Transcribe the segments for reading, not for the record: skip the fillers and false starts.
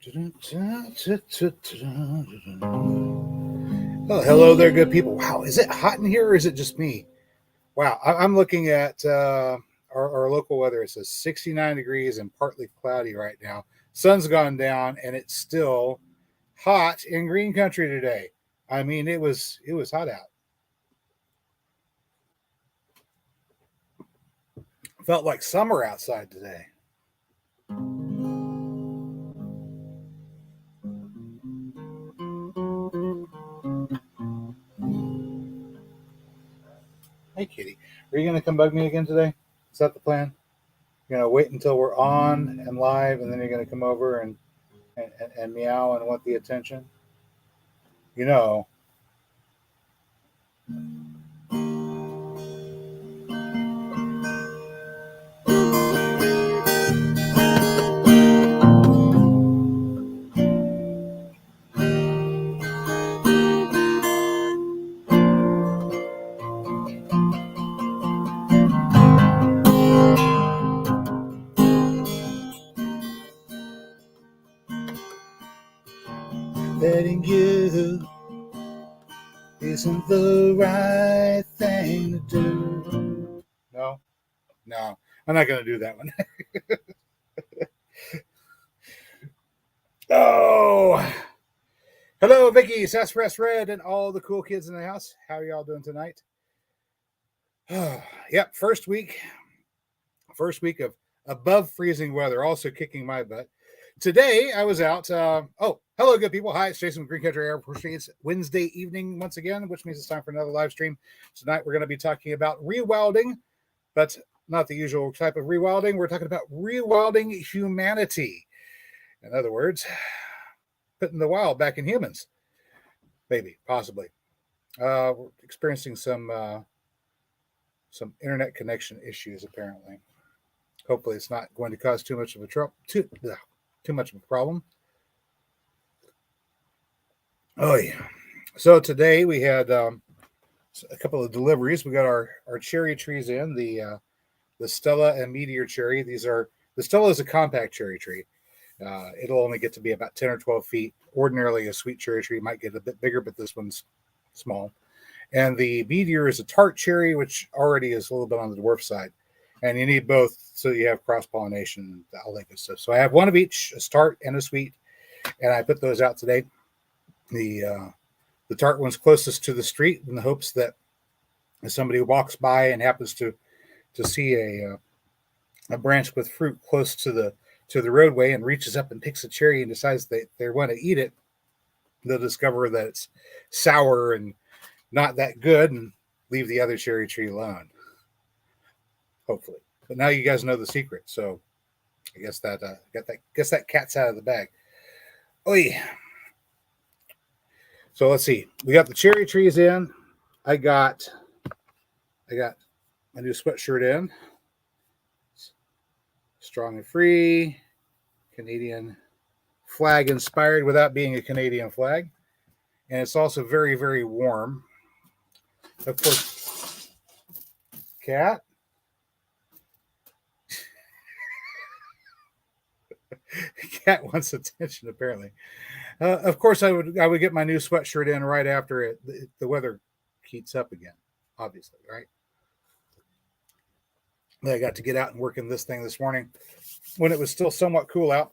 Oh, hello there, good people. Wow, is it hot in here or is it just me? Wow, I'm looking at our local weather. It says 69 degrees and partly cloudy right now. Sun's gone down and it's still hot in green country today. I mean, it was hot out. Felt like summer outside today. Hey, kitty, are you gonna come bug me again today? Is that the plan? You're gonna wait until we're on and live, and then you're gonna come over and meow and want the attention. You know, letting you isn't the right thing to do. No, no, I'm not gonna do that one. Oh, hello, Vicky, Sasspress Red, and all the cool kids in the house. How are y'all doing tonight? Yep, first week of above freezing weather, also kicking my butt. Today I was out. Hello, good people. Hi, it's Jason with Green Country Airport. It's Wednesday evening once again, which means it's time for another live stream. Tonight we're going to be talking about rewilding, but not the usual type of rewilding. We're talking about rewilding humanity. In other words, putting the wild back in humans. Maybe, possibly. We're experiencing some internet connection issues apparently. Hopefully, it's not going to cause too much of a too much of a problem. Oh yeah. So today we had a couple of deliveries. We got our cherry trees in the Stella and Meteor cherry. The Stella is a compact cherry tree. It'll only get to be about 10 or 12 feet. Ordinarily, a sweet cherry tree might get a bit bigger, but this one's small. And the Meteor is a tart cherry, which already is a little bit on the dwarf side. And you need both so you have cross pollination and all that good stuff. So I have one of each, a tart and a sweet, and I put those out today. The tart one's closest to the street in the hopes that if somebody walks by and happens to see a branch with fruit close to the roadway and reaches up and picks a cherry and decides they want to eat it, they'll discover that it's sour and not that good and leave the other cherry tree alone. Hopefully, but now you guys know the secret. So I guess that cat's out of the bag. Oh yeah. So let's see. We got the cherry trees in. I got my new sweatshirt in. Strong and free, Canadian flag inspired without being a Canadian flag. And it's also very, very warm. Of course, cat. Cat wants attention, apparently. Of course, I would get my new sweatshirt in right after the weather heats up again, obviously, right? I got to get out and work in this thing this morning when it was still somewhat cool out.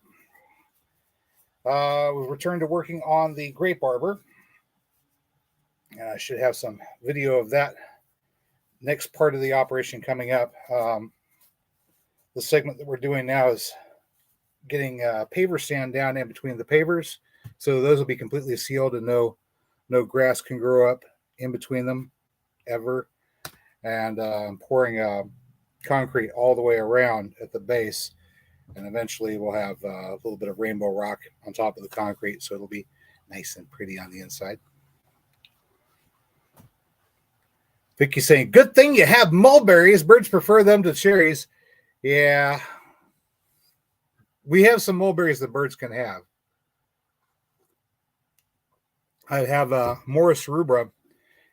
We returned to working on the grape arbor, and I should have some video of that next part of the operation coming up. The segment that we're doing now is getting paver sand down in between the pavers, so those will be completely sealed and no grass can grow up in between them ever. And pouring concrete all the way around at the base, and eventually we'll have a little bit of rainbow rock on top of the concrete, so it'll be nice and pretty on the inside. Vicky's saying, good thing you have mulberries. Birds prefer them to cherries. Yeah. We have some mulberries that birds can have. I have Morris rubra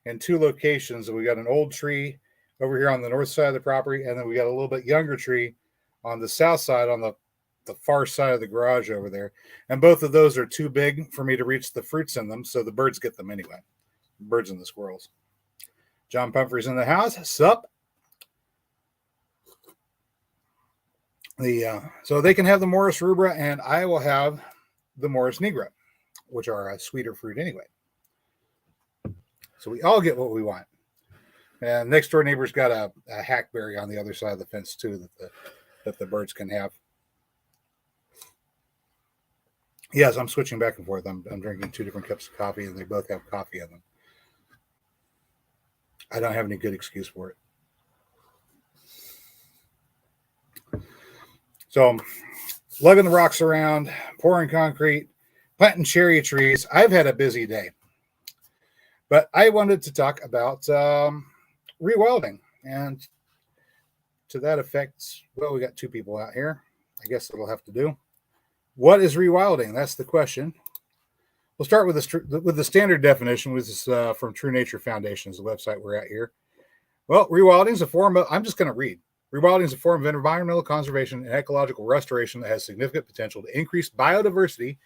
in two locations. We got an old tree over here on the north side of the property, and then we got a little bit younger tree on the south side on the the far side of the garage over there. And both of those are too big for me to reach the fruits in them, so the birds get them anyway. Birds and the squirrels. John Pumphrey's in the house. Sup? So they can have the Morus rubra, and I will have the Morus nigra, which are a sweeter fruit anyway. So we all get what we want. And next door neighbor's got a hackberry on the other side of the fence too that the birds can have. Yes, I'm switching back and forth. I'm drinking 2 different cups of coffee, and they both have coffee in them. I don't have any good excuse for it. So, lugging the rocks around, pouring concrete, planting cherry trees. I've had a busy day. But I wanted to talk about rewilding. And to that effect, well, we got 2 people out here. I guess it'll have to do. What is rewilding? That's the question. We'll start with the standard definition, which is from True Nature Foundation, is the website we're at here. Well, rewilding is a form of, I'm just going to read. Rewilding is a form of environmental conservation and ecological restoration that has significant potential to increase biodiversity,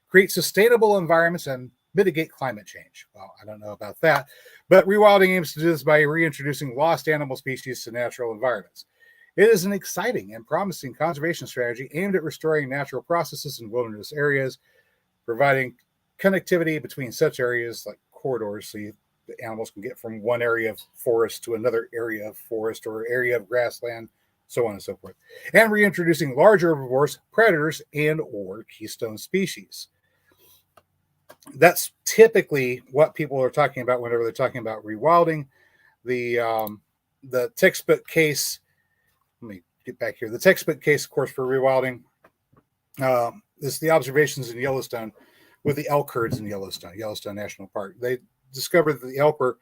create sustainable environments, and mitigate climate change. Well, I don't know about that, but rewilding aims to do this by reintroducing lost animal species to natural environments. It is an exciting and promising conservation strategy aimed at restoring natural processes in wilderness areas, providing connectivity between such areas like corridors so the animals can get from one area of forest to another area of forest or area of grassland, so on and so forth, and reintroducing large herbivores, predators, and or keystone species. That's typically what people are talking about whenever they're talking about rewilding. The textbook case, let me get back here. The textbook case, of course, for rewilding is the observations in Yellowstone with the elk herds in Yellowstone National Park. They discovered that the elk were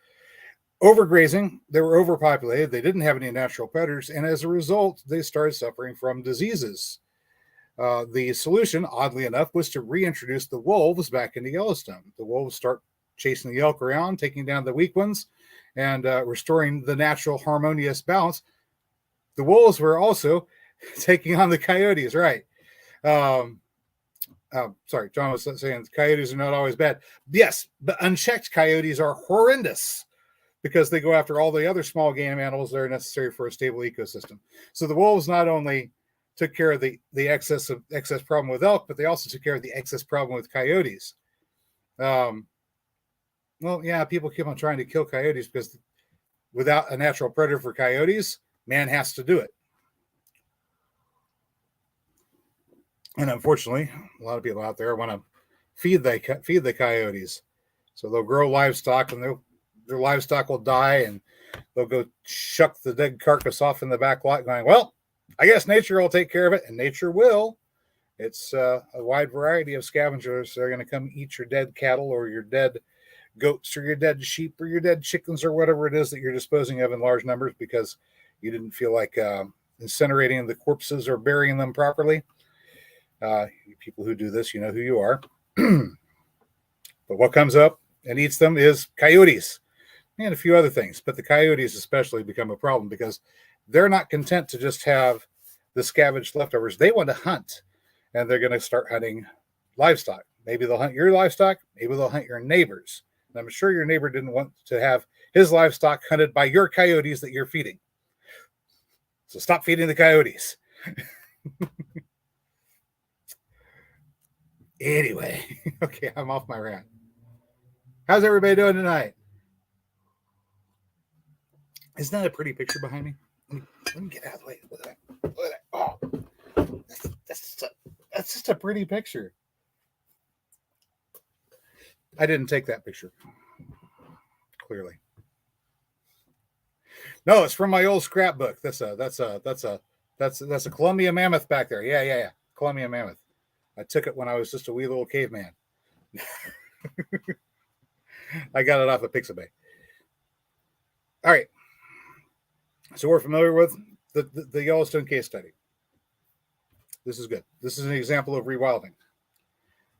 overgrazing, they were overpopulated, they didn't have any natural predators, and as a result, they started suffering from diseases. The solution, oddly enough, was to reintroduce the wolves back into Yellowstone. The wolves start chasing the elk around, taking down the weak ones, and restoring the natural harmonious balance. The wolves were also taking on the coyotes, right? Sorry, John was saying coyotes are not always bad. Yes, but unchecked coyotes are horrendous because they go after all the other small game animals that are necessary for a stable ecosystem. So the wolves not only took care of the excess problem with elk, but they also took care of the excess problem with coyotes. Well, yeah, people keep on trying to kill coyotes because without a natural predator for coyotes, man has to do it. And unfortunately, a lot of people out there want to feed the coyotes. So they'll grow livestock and their livestock will die and they'll go shuck the dead carcass off in the back lot going, well, I guess nature will take care of it, and nature will. It's a wide variety of scavengers that are going to come eat your dead cattle or your dead goats or your dead sheep or your dead chickens or whatever it is that you're disposing of in large numbers because you didn't feel like incinerating the corpses or burying them properly. People who do this, you know who you are. But what comes up and eats them is coyotes and a few other things. But the coyotes especially become a problem because they're not content to just have the scavenged leftovers. They want to hunt, and they're going to start hunting livestock. Maybe they'll hunt your livestock. Maybe they'll hunt your neighbors. And I'm sure your neighbor didn't want to have his livestock hunted by your coyotes that you're feeding. So stop feeding the coyotes. Anyway, okay, I'm off my rant. How's everybody doing tonight? Isn't that a pretty picture behind me? Let me get out of the way. Look at that. Oh, that's just a pretty picture. I didn't take that picture. Clearly. No, it's from my old scrapbook. That's a Columbia mammoth back there. Yeah. Columbia mammoth. I took it when I was just a wee little caveman. I got it off of Pixabay. All right. So we're familiar with the Yellowstone case study. This is good. This is an example of rewilding.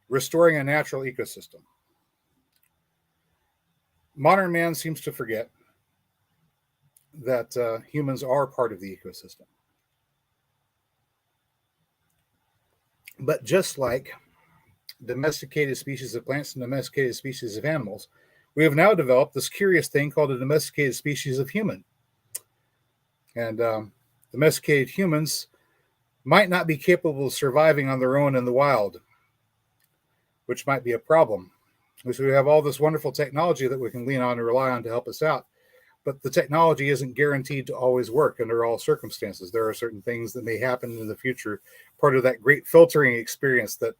Restoring a natural ecosystem. Modern man seems to forget that humans are part of the ecosystem. But just like domesticated species of plants and domesticated species of animals, we have now developed this curious thing called a domesticated species of human. And domesticated humans might not be capable of surviving on their own in the wild, which might be a problem. So we have all this wonderful technology that we can lean on and rely on to help us out. But the technology isn't guaranteed to always work under all circumstances. There are certain things that may happen in the future, part of that great filtering experience that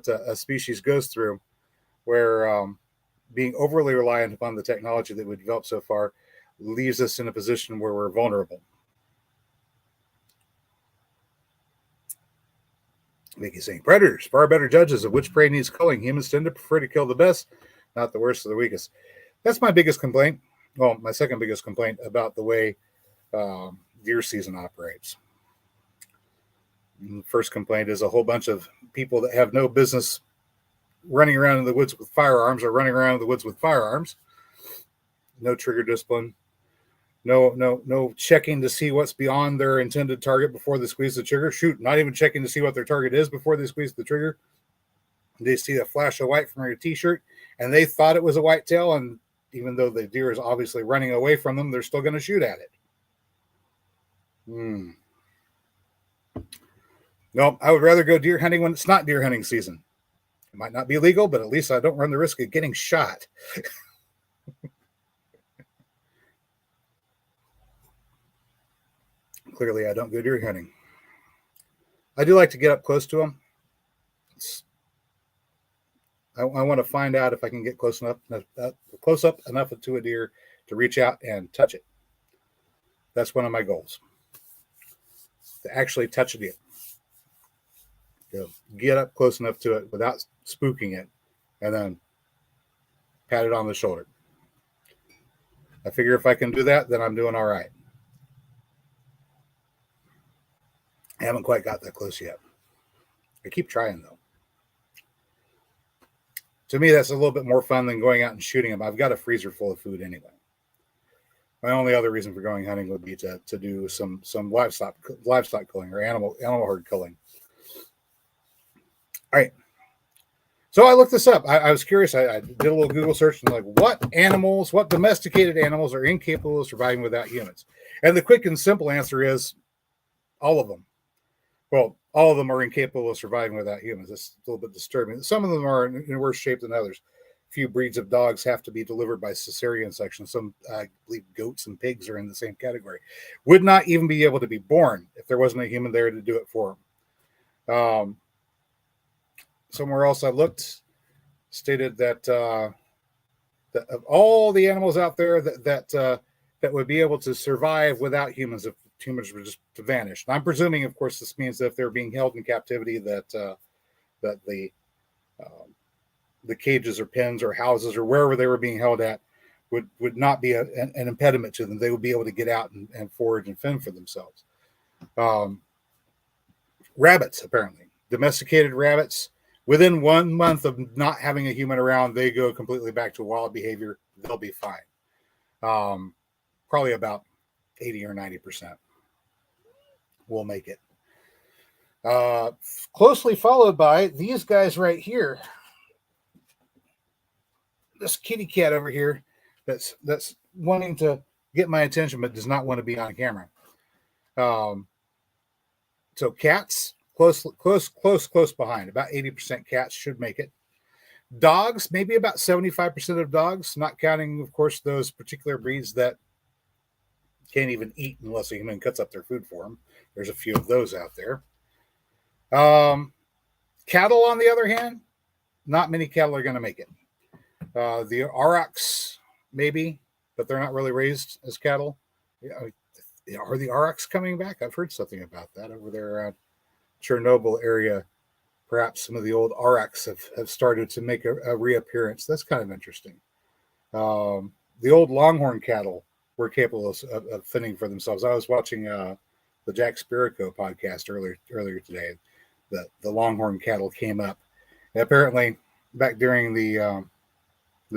a species goes through, where being overly reliant upon the technology that we've developed so far leaves us in a position where we're vulnerable. Mickey saying, predators, far better judges of which prey needs culling. Humans tend to prefer to kill the best, not the worst or the weakest. That's my biggest complaint. Well, my second biggest complaint about the way deer season operates. The first complaint is a whole bunch of people that have no business running around in the woods with firearms or running around in the woods with firearms. No trigger discipline. No checking to see what's beyond their intended target before they squeeze the trigger. Shoot, not even checking to see what their target is before they squeeze the trigger. They see a flash of white from your t-shirt, and they thought it was a whitetail, and even though the deer is obviously running away from them, they're still going to shoot at it. No, I would rather go deer hunting when it's not deer hunting season. It might not be legal, but at least I don't run the risk of getting shot. Clearly, I don't go deer hunting. I do like to get up close to them. I want to find out if I can get close up enough to a deer to reach out and touch it. That's one of my goals. To actually touch a deer. To get up close enough to it without spooking it, and then pat it on the shoulder. I figure if I can do that, then I'm doing all right. I haven't quite got that close yet. I keep trying, though. To me, that's a little bit more fun than going out and shooting them. I've got a freezer full of food anyway. My only other reason for going hunting would be to do some livestock culling or animal herd culling. All right. So I looked this up. I was curious. I did a little Google search and what domesticated animals are incapable of surviving without humans? And the quick and simple answer is all of them. Well, all of them are incapable of surviving without humans. It's a little bit disturbing. Some of them are in worse shape than others. A few breeds of dogs have to be delivered by cesarean section. Some, I believe, goats and pigs are in the same category. Would not even be able to be born if there wasn't a human there to do it for them. Somewhere else I looked stated that of all the animals out there that would be able to survive without humans if humans were just to vanish. And I'm presuming, of course, this means that if they're being held in captivity, that the cages or pens or houses or wherever they were being held at would not be an impediment to them. They would be able to get out and forage and fend for themselves. Rabbits, apparently. Domesticated rabbits, within 1 month of not having a human around, they go completely back to wild behavior. They'll be fine. Probably about 80 or 90% will make it. Closely followed by these guys right here. This kitty cat over here that's wanting to get my attention but does not want to be on camera. So cats, close behind. About 80% cats should make it. Dogs, maybe about 75% of dogs, not counting, of course, those particular breeds that can't even eat unless a human cuts up their food for them. There's a few of those out there. Cattle, on the other hand, not many cattle are going to make it. The aurochs, maybe, but they're not really raised as cattle. Are the aurochs coming back? I've heard something about that over there around Chernobyl area. Perhaps some of the old aurochs have started to make a reappearance. That's kind of interesting. The old longhorn cattle were capable of fending for themselves. I was watching the Jack Spirico podcast earlier today. The longhorn cattle came up. And apparently, back during the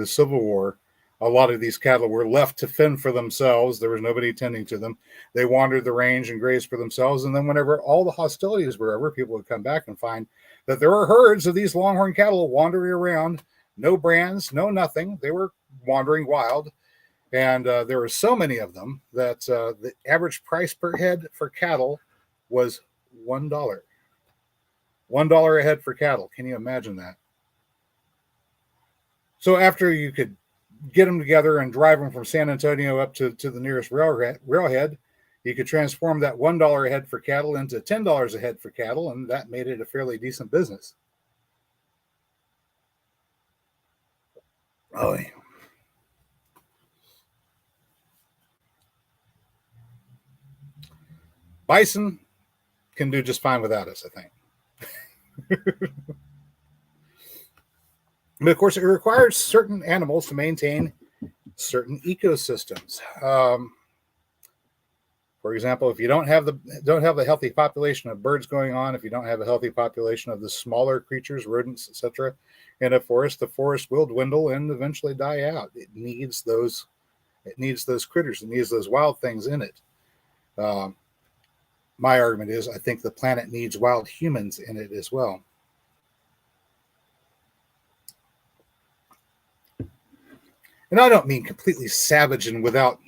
Civil War, a lot of these cattle were left to fend for themselves. There was nobody tending to them. They wandered the range and grazed for themselves. And then whenever all the hostilities were over, people would come back and find that there were herds of these longhorn cattle wandering around, no brands, no nothing. They were wandering wild. And there were so many of them that the average price per head for cattle was $1. $1 a head for cattle. Can you imagine that? So after you could get them together and drive them from San Antonio up to the nearest railhead, you could transform that $1 a head for cattle into $10 a head for cattle, and that made it a fairly decent business. Oh, yeah. Bison can do just fine without us, I think. But of course, it requires certain animals to maintain certain ecosystems. For example, if you don't have a healthy population of birds going on, if you don't have a healthy population of the smaller creatures, rodents, etc., in a forest, the forest will dwindle and eventually die out. It needs those critters. It needs those wild things in it. My argument is, I think the planet needs wild humans in it as well. And I don't mean completely savage and without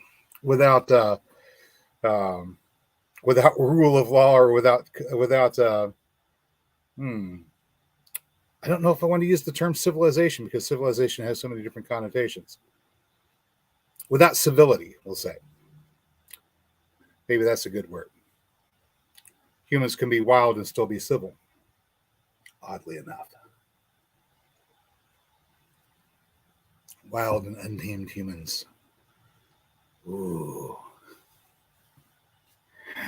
rule of law or without I don't know if I want to use the term civilization, because civilization has so many different connotations. Without civility, we'll say. Maybe that's a good word. Humans can be wild and still be civil, oddly enough. Wild and untamed humans. Ooh.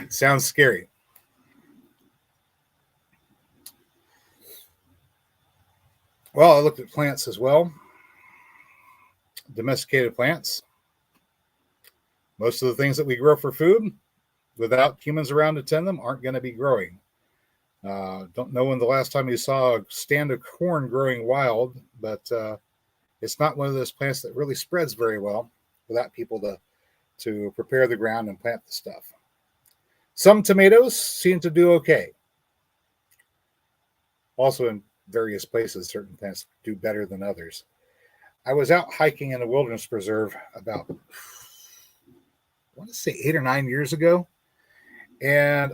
Sounds scary. Well, I looked at plants as well. Domesticated plants. Most of the things that we grow for food, without humans around to tend them, aren't going to be growing. Don't know when the last time you saw a stand of corn growing wild, but it's not one of those plants that really spreads very well without people to prepare the ground and plant the stuff. Some tomatoes seem to do okay. Also, in various places, certain plants do better than others. I was out hiking in a wilderness preserve about, I want to say 8 or 9 years ago, and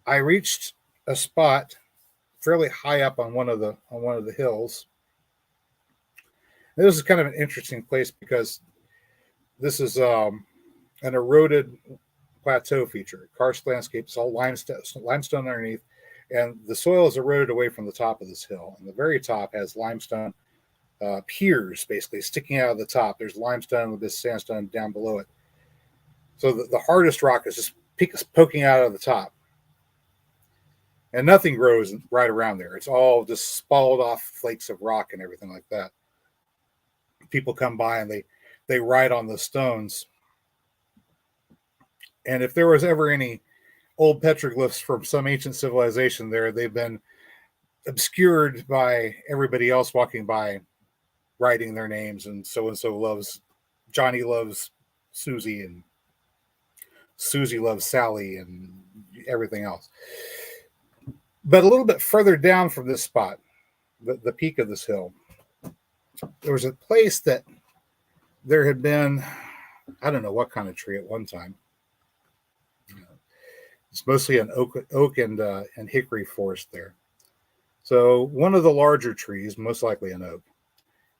I reached a spot fairly high up on one of the hills. This is kind of an interesting place because this is an eroded plateau feature. Karst landscape. It's all limestone underneath, and the soil is eroded away from the top of this hill. And the very top has limestone piers basically sticking out of the top. There's limestone with this sandstone down below it. So the hardest rock is just poking out of the top. And nothing grows right around there. It's all just spalled off flakes of rock and everything like that. People come by and they ride on the stones. And if there was ever any old petroglyphs from some ancient civilization there, they've been obscured by everybody else walking by, writing their names, and so loves Johnny loves Susie, and Susie loves Sally, and everything else. But a little bit further down from this spot, the peak of this hill, there was a place that there had been, I don't know what kind of tree at one time. It's mostly an oak and hickory forest there. So one of the larger trees, most likely an oak,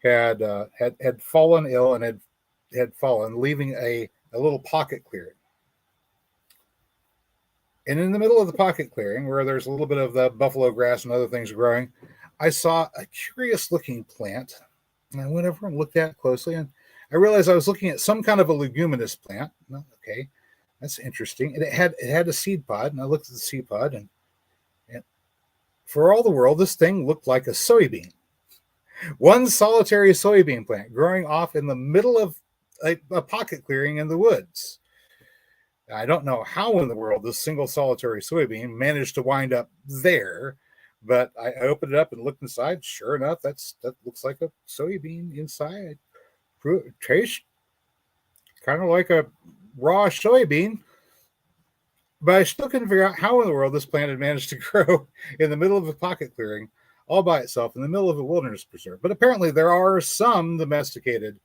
had fallen ill and had fallen, leaving a little pocket clearing. And in the middle of the pocket clearing, where there's a little bit of the buffalo grass and other things growing, I saw a curious looking plant. And I went over and looked at it closely, and I realized I was looking at some kind of a leguminous plant. Okay, that's interesting. And it had a seed pod, and I looked at the seed pod, and for all the world, this thing looked like a soybean. One solitary soybean plant growing off in the middle of a pocket clearing in the woods. I don't know how in the world this single solitary soybean managed to wind up there, but I opened it up and looked inside. Sure enough, that looks like a soybean inside. Tastes kind of like a raw soybean, but I still couldn't figure out how in the world this plant had managed to grow in the middle of a pocket clearing all by itself in the middle of a wilderness preserve. But apparently there are some domesticated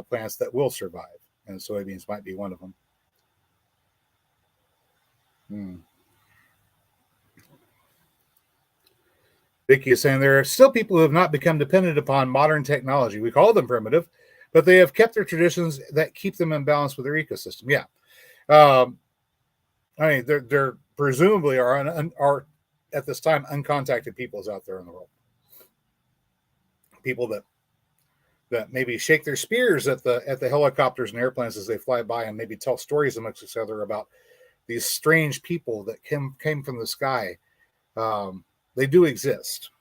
plants that will survive, and soybeans might be one of them. Vicky is saying there are still people who have not become dependent upon modern technology. We call them primitive, but they have kept their traditions that keep them in balance with their ecosystem. Yeah. I mean, they're presumably are at this time uncontacted peoples out there in the world. People that maybe shake their spears at the helicopters and airplanes as they fly by, and maybe tell stories amongst each other about these strange people that came from the sky. They do exist.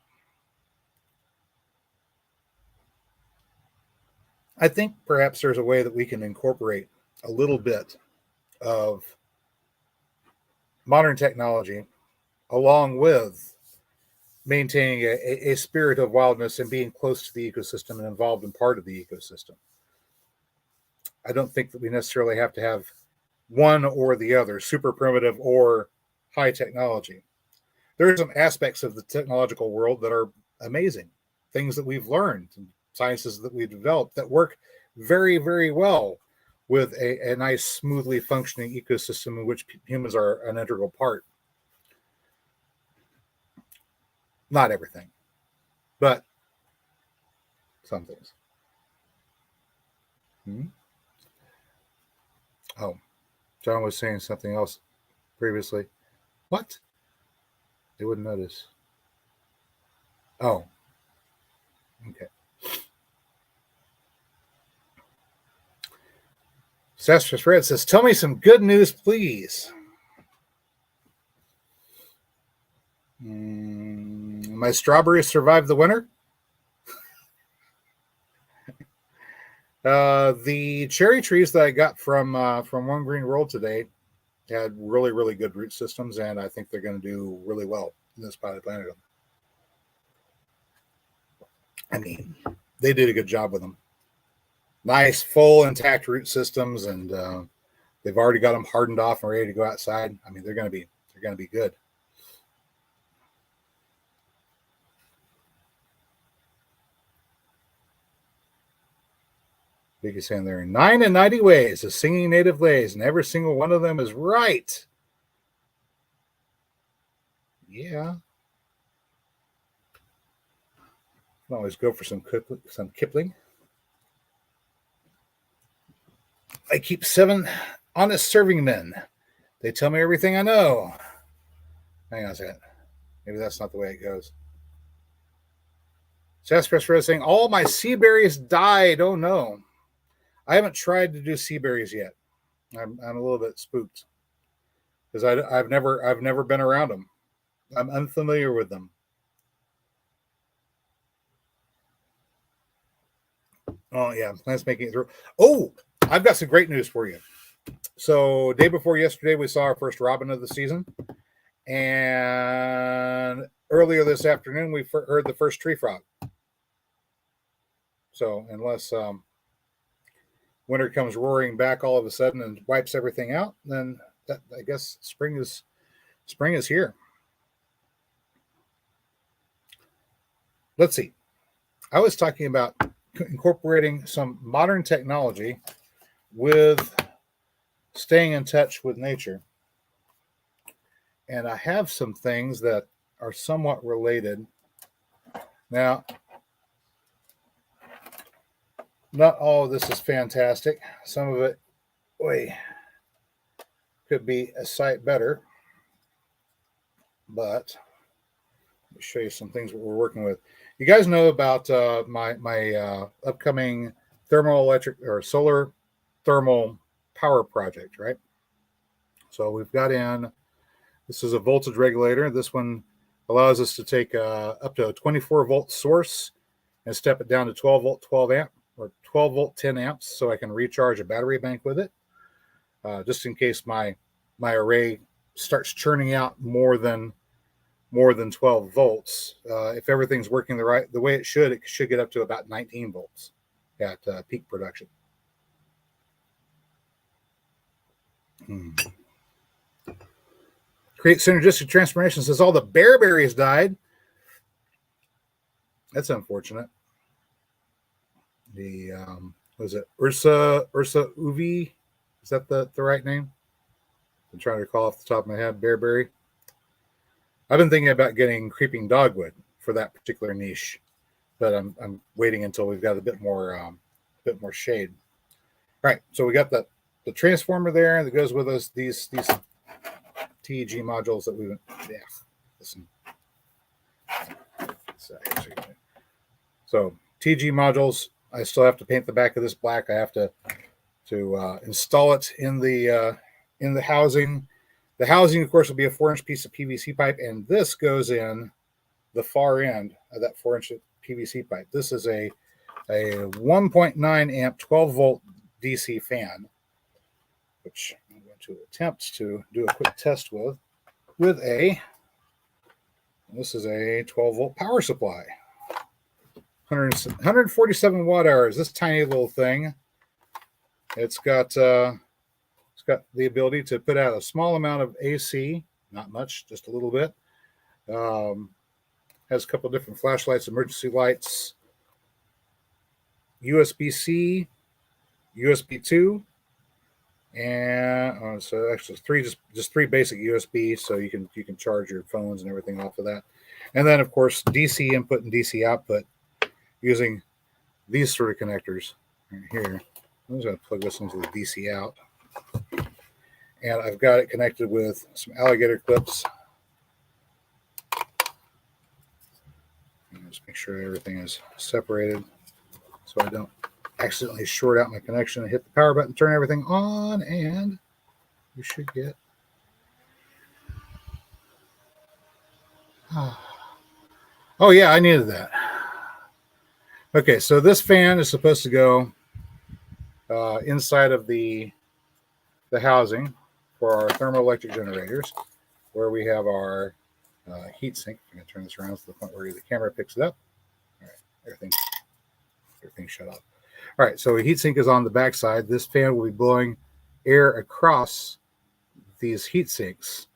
I think perhaps there's a way that we can incorporate a little bit of modern technology along with maintaining a spirit of wildness and being close to the ecosystem and involved in part of the ecosystem. I don't think that we necessarily have to have one or the other, super primitive or high technology. There are some aspects of the technological world that are amazing, things that we've learned, and sciences that we've developed that work very, very well with a nice, smoothly functioning ecosystem in which humans are an integral part. Not everything, but some things. Oh, John was saying something else previously. What? They wouldn't notice. Oh, okay. Sastrus Red says, tell me some good news, please. My strawberries survived the winter. The cherry trees that I got from One Green World today had really, really good root systems, and I think they're going to do really well in this part of the planet. I mean, they did a good job with them. Nice, full, intact root systems, and they've already got them hardened off and ready to go outside. I mean, they're going to be good. Big is saying there are 99 ways of singing native lays, and every single one of them is right. Yeah. I can always go for some Kipling. I keep 7 honest serving men. They tell me everything I know. Hang on a second. Maybe that's not the way it goes. Sasspress Red saying, all my sea berries died. Oh no. I haven't tried to do sea berries yet. I'm a little bit spooked because I've never been around them. I'm unfamiliar with them. Oh yeah, plants making it through. Oh, I've got some great news for you. So day before yesterday, we saw our first robin of the season, and earlier this afternoon, we heard the first tree frog. So unless winter comes roaring back all of a sudden and wipes everything out, then I guess spring is here. Let's see. I was talking about incorporating some modern technology with staying in touch with nature. And I have some things that are somewhat related. Now, not all of this is fantastic. Some of it, could be a sight better. But let me show you some things that we're working with. You guys know about my upcoming thermoelectric or solar thermal power project, right? So we've got this is a voltage regulator. This one allows us to take up to a 24 volt source and step it down to 12 volt, 12 amp, or 12 volt, 10 amps, so I can recharge a battery bank with it, just in case my array starts churning out more than 12 volts. If everything's working the way it should get up to about 19 volts. at peak production. Create synergistic transformation. Says all the bearberries died. That's unfortunate. The was it Ursa Uvi? Is that the right name? I'm trying to recall off the top of my head. Bearberry. I've been thinking about getting creeping dogwood for that particular niche, but I'm waiting until we've got a bit more shade. All right, so we got the transformer there that goes with us. These TEG modules that we listen. So TG modules, I still have to paint the back of this black. I have to install it in the housing. The housing, of course, will be a 4-inch piece of PVC pipe, and this goes in the far end of that 4-inch PVC pipe. This is a 1.9 amp 12 volt DC fan, which I'm going to attempt to do a quick test with this is a 12 volt power supply. 147 watt hours. This tiny little thing. It's got the ability to put out a small amount of AC, not much, just a little bit. Has a couple of different flashlights, emergency lights, USB-C, USB 2, and so actually just three basic USB, so you can charge your phones and everything off of that. And then of course DC input and DC output using these sort of connectors right here. I'm just going to plug this into the DC out. And I've got it connected with some alligator clips. And just make sure everything is separated so I don't accidentally short out my connection and hit the power button, turn everything on, and you should get oh yeah, I needed that. Okay, so this fan is supposed to go inside of the housing for our thermoelectric generators, where we have our heat sink. I'm going to turn this around to the point where the camera picks it up. All right, everything's shut off. All right, so a heat sink is on the back side. This fan will be blowing air across these heat sinks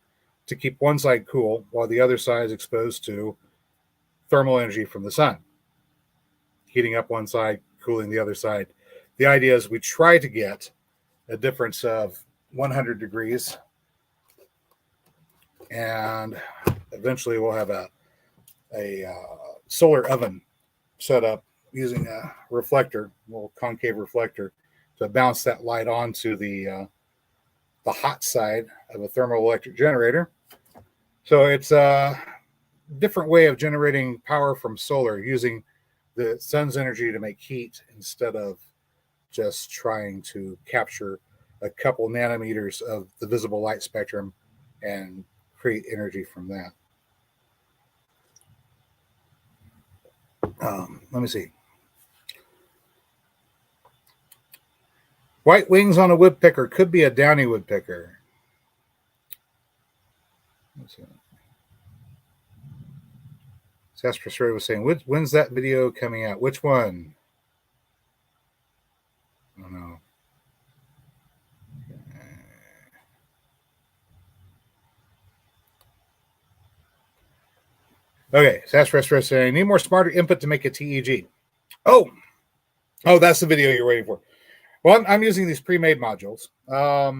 to keep one side cool while the other side is exposed to thermal energy from the sun, heating up one side, cooling the other side. The idea is we try to get a difference of 100 degrees, and eventually we'll have a solar oven set up using a reflector, a little concave reflector, to bounce that light onto the hot side of a thermoelectric generator. So it's a different way of generating power from solar, using the sun's energy to make heat instead of just trying to capture a couple nanometers of the visible light spectrum and create energy from that. Let me see. White wings on a woodpecker could be a downy woodpecker. Let's see. Jasper Ray was saying, when's that video coming out? Which one? I don't know. Okay, Jasper Ray saying, need more smarter input to make a TEG. Oh, that's the video you're waiting for. Well, I'm using these pre-made modules. I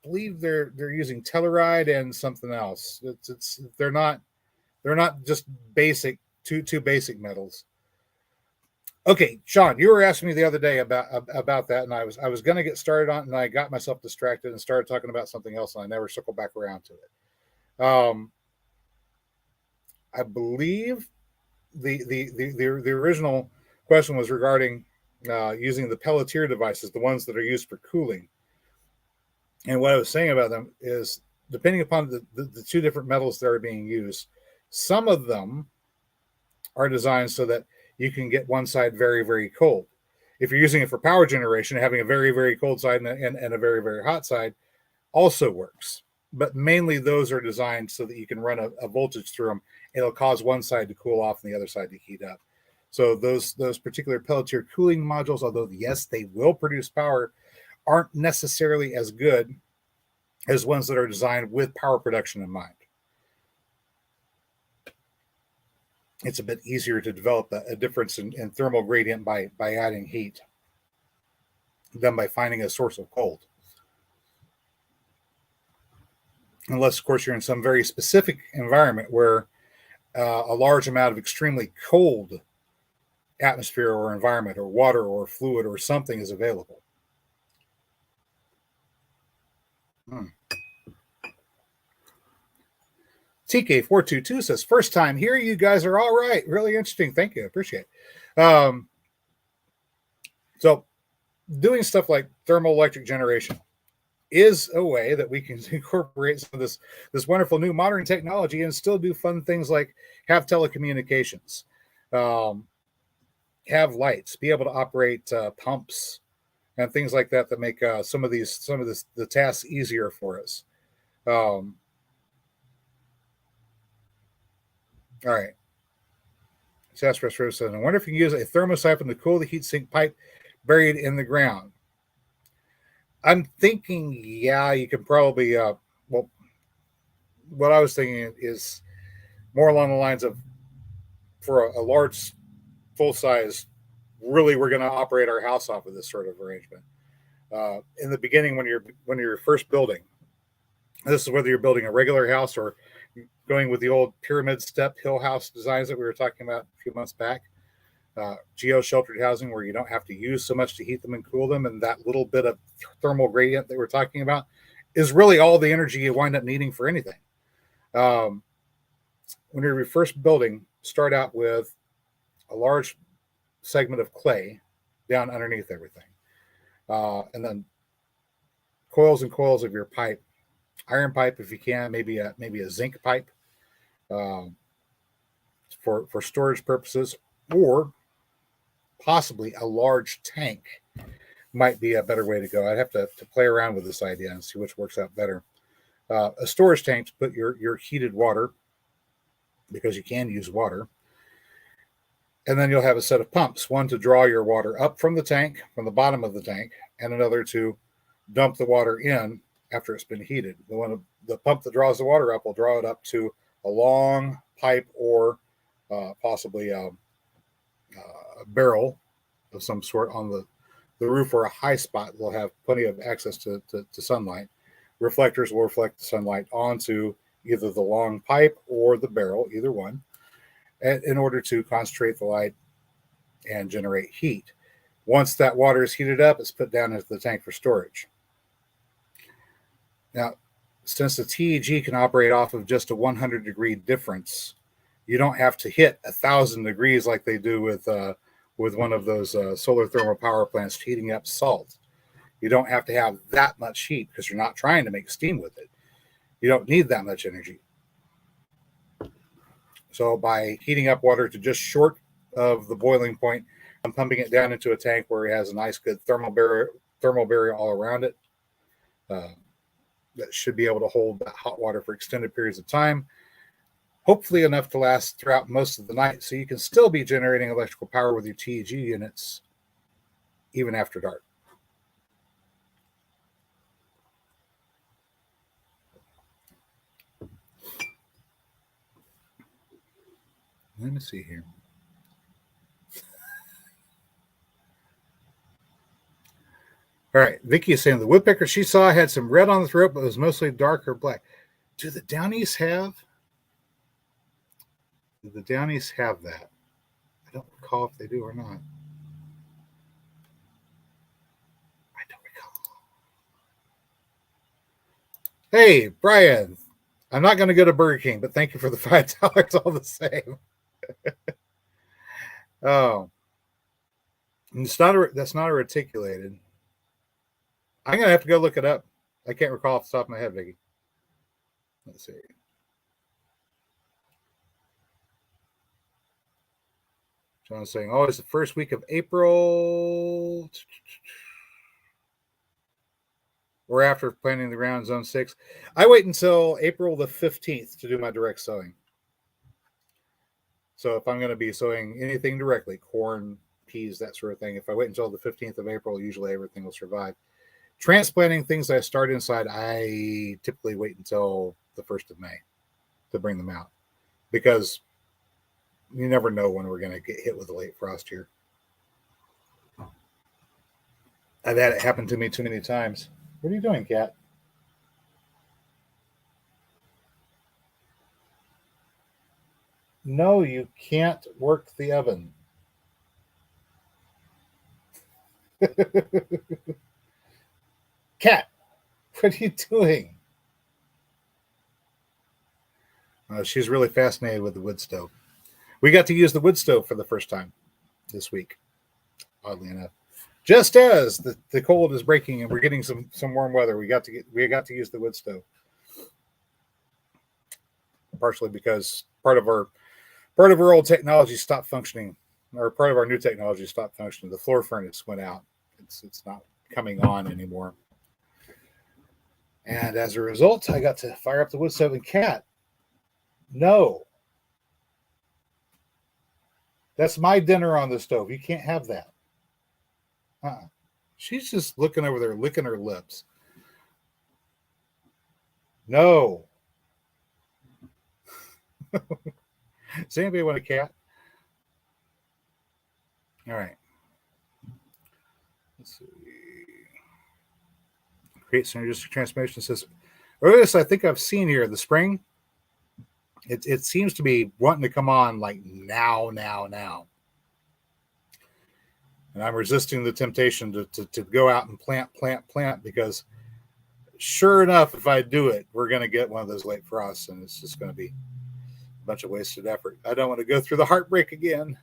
believe they're using Telluride and something else. They're not just basic two basic metals. Okay, Sean, you were asking me the other day about that, and I was going to get started on it, and I got myself distracted and started talking about something else, and I never circled back around to it. I believe the original question was regarding using the Pelletier devices, the ones that are used for cooling. And what I was saying about them is, depending upon the two different metals that are being used, some of them are designed so that you can get one side very, very cold. If you're using it for power generation, having a very, very cold side and a very, very hot side also works. But mainly those are designed so that you can run a voltage through them. It'll cause one side to cool off and the other side to heat up. So those particular Peltier cooling modules, although yes, they will produce power, aren't necessarily as good as ones that are designed with power production in mind. It's a bit easier to develop a difference in thermal gradient by adding heat than by finding a source of cold. Unless, of course, you're in some very specific environment where a large amount of extremely cold atmosphere or environment or water or fluid or something is available. TK422 says, first time here, you guys are all right. Really interesting. Thank you. Appreciate it. So doing stuff like thermal electric generation is a way that we can incorporate some of this wonderful new modern technology and still do fun things like have telecommunications, have lights, be able to operate pumps and things like that that make some of the tasks easier for us. All right. Sasspress Rose says, I wonder if you can use a thermosiphon to cool the heat sink pipe buried in the ground. I'm thinking, yeah, you can probably, well, what I was thinking is more along the lines of for a large, full size, really, we're going to operate our house off of this sort of arrangement. In the beginning, when you're first building, this is whether you're building a regular house or going with the old pyramid step hill house designs that we were talking about a few months back. Geo-sheltered housing where you don't have to use so much to heat them and cool them, and that little bit of thermal gradient that we're talking about is really all the energy you wind up needing for anything. When you're first building, start out with a large segment of clay down underneath everything, and then coils and coils of your pipe, iron pipe if you can, maybe a zinc pipe for storage purposes, or possibly a large tank might be a better way to go. I'd have to play around with this idea and see which works out better. A storage tank to put your heated water, because you can use water. And then you'll have a set of pumps, one to draw your water up from the tank, from the bottom of the tank, and another to dump the water in after it's been heated. The pump that draws the water up will draw it up to a long pipe or possibly a barrel of some sort on the roof, or a high spot will have plenty of access to sunlight. Reflectors will reflect the sunlight onto either the long pipe or the barrel, either one, in order to concentrate the light and generate heat. Once that water is heated up, it's put down into the tank for storage. Now, since the TEG can operate off of just a 100-degree difference, you don't have to hit 1,000 degrees like they do with one of those solar thermal power plants heating up salt. You don't have to have that much heat because you're not trying to make steam with it. You don't need that much energy. So by heating up water to just short of the boiling point and pumping it down into a tank where it has a nice good thermal barrier all around it, that should be able to hold that hot water for extended periods of time, hopefully enough to last throughout most of the night, so you can still be generating electrical power with your TEG units even after dark. Let me see here. All right, Vicky is saying the woodpecker she saw had some red on the throat, but it was mostly dark or black. Do the Downies have that? I don't recall if they do or not. I don't recall. Hey, Brian, I'm not going to go to Burger King, but thank you for the $5 all the same. Oh, that's not a reticulated. I'm going to have to go look it up. I can't recall off the top of my head, Vicky. Let's see. John's saying, it's the first week of April or after planting the ground, zone 6. I wait until April the 15th to do my direct sowing. So if I'm going to be sowing anything directly, corn, peas, that sort of thing, if I wait until the 15th of April, usually everything will survive. Transplanting things I start inside, I typically wait until the 1st of May to bring them out, because you never know when we're going to get hit with a late frost here. I've had it happen to me too many times. What are you doing, Kat? No, you can't work the oven. Kat, what are you doing? She's really fascinated with the wood stove. We got to use the wood stove for the first time this week, oddly enough. Just as the cold is breaking and we're getting some warm weather, we got to use the wood stove. Partially because part of our old technology stopped functioning, or part of our new technology stopped functioning. The floor furnace went out. It's not coming on anymore. And as a result, I got to fire up the wood stove. And Kat, no, that's my dinner on the stove. You can't have that. She's just looking over there, licking her lips. No. Does anybody want a cat? All right. Let's see. Create synergistic transformation says, earliest I think I've seen here, the spring, it seems to be wanting to come on like now. And I'm resisting the temptation to go out and plant, because sure enough, if I do it, we're going to get one of those late frosts, and it's just going to be a bunch of wasted effort. I don't want to go through the heartbreak again.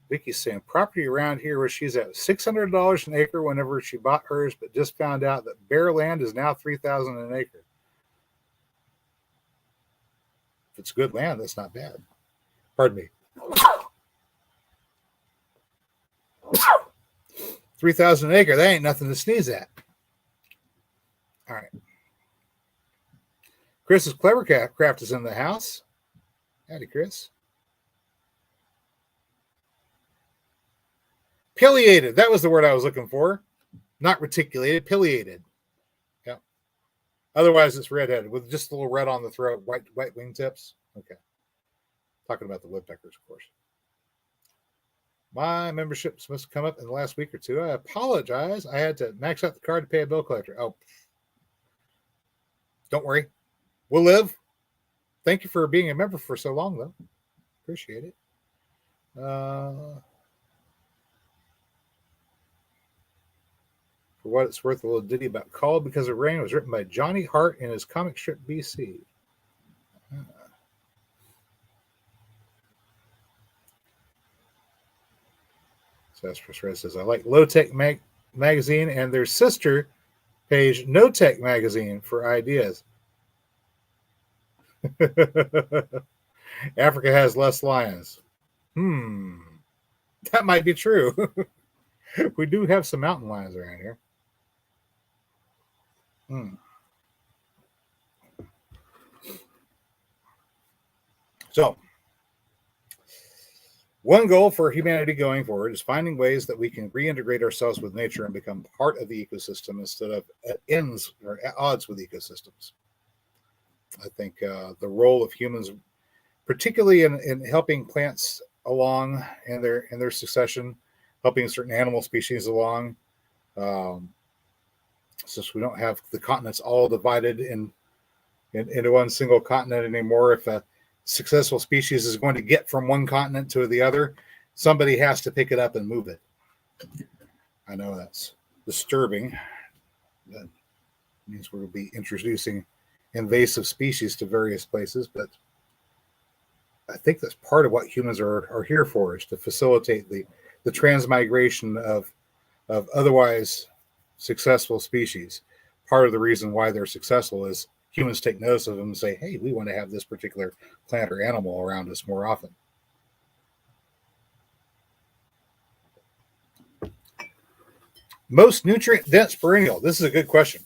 Vicky's saying property around here where she's at $600 an acre whenever she bought hers, but just found out that bare land is now $3,000 an acre. If it's good land, that's not bad. Pardon me. $3,000 an acre, that ain't nothing to sneeze at. All right. Chris's Clever Craft is in the house. Howdy, Chris. Pileated. That was the word I was looking for. Not reticulated, pileated. Yeah. Otherwise, it's redheaded with just a little red on the throat, white wingtips. Okay. Talking about the woodpeckers, of course. My memberships must have come up in the last week or two. I apologize. I had to max out the card to pay a bill collector. Oh. Don't worry. We'll live. Thank you for being a member for so long, though. Appreciate it. For what it's worth, a little ditty about Called Because of Rain was written by Johnny Hart in his comic strip BC. Saspers Red says, I like Low Tech Magazine and their sister page, No Tech Magazine, for ideas. Africa has less lions. That might be true. We do have some mountain lions around here. So, one goal for humanity going forward is finding ways that we can reintegrate ourselves with nature and become part of the ecosystem instead of at ends or at odds with ecosystems. I think the role of humans, particularly in helping plants along in their succession, helping certain animal species along, since we don't have the continents all divided into one single continent anymore. If a successful species is going to get from one continent to the other, somebody has to pick it up and move it. I know that's disturbing. That means we'll be introducing invasive species to various places, but I think that's part of what humans are here for, is to facilitate the transmigration of otherwise successful species. Part of the reason why they're successful is humans take notice of them and say, hey, we want to have this particular plant or animal around us more often. Most nutrient-dense perennial. This is a good question.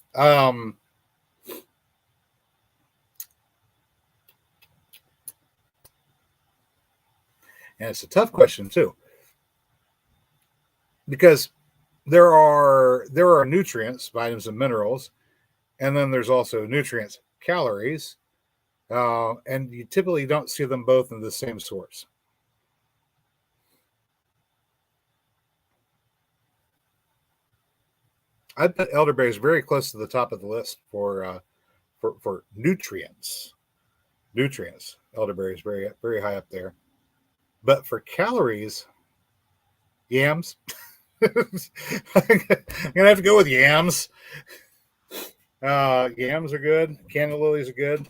And it's a tough question too, because there are nutrients, vitamins and minerals, and then there's also nutrients, calories, and you typically don't see them both in the same source. I put elderberries very close to the top of the list for nutrients. Nutrients, elderberries very high up there. But for calories, yams. I'm gonna have to go with yams. Yams are good. Canna lilies are good.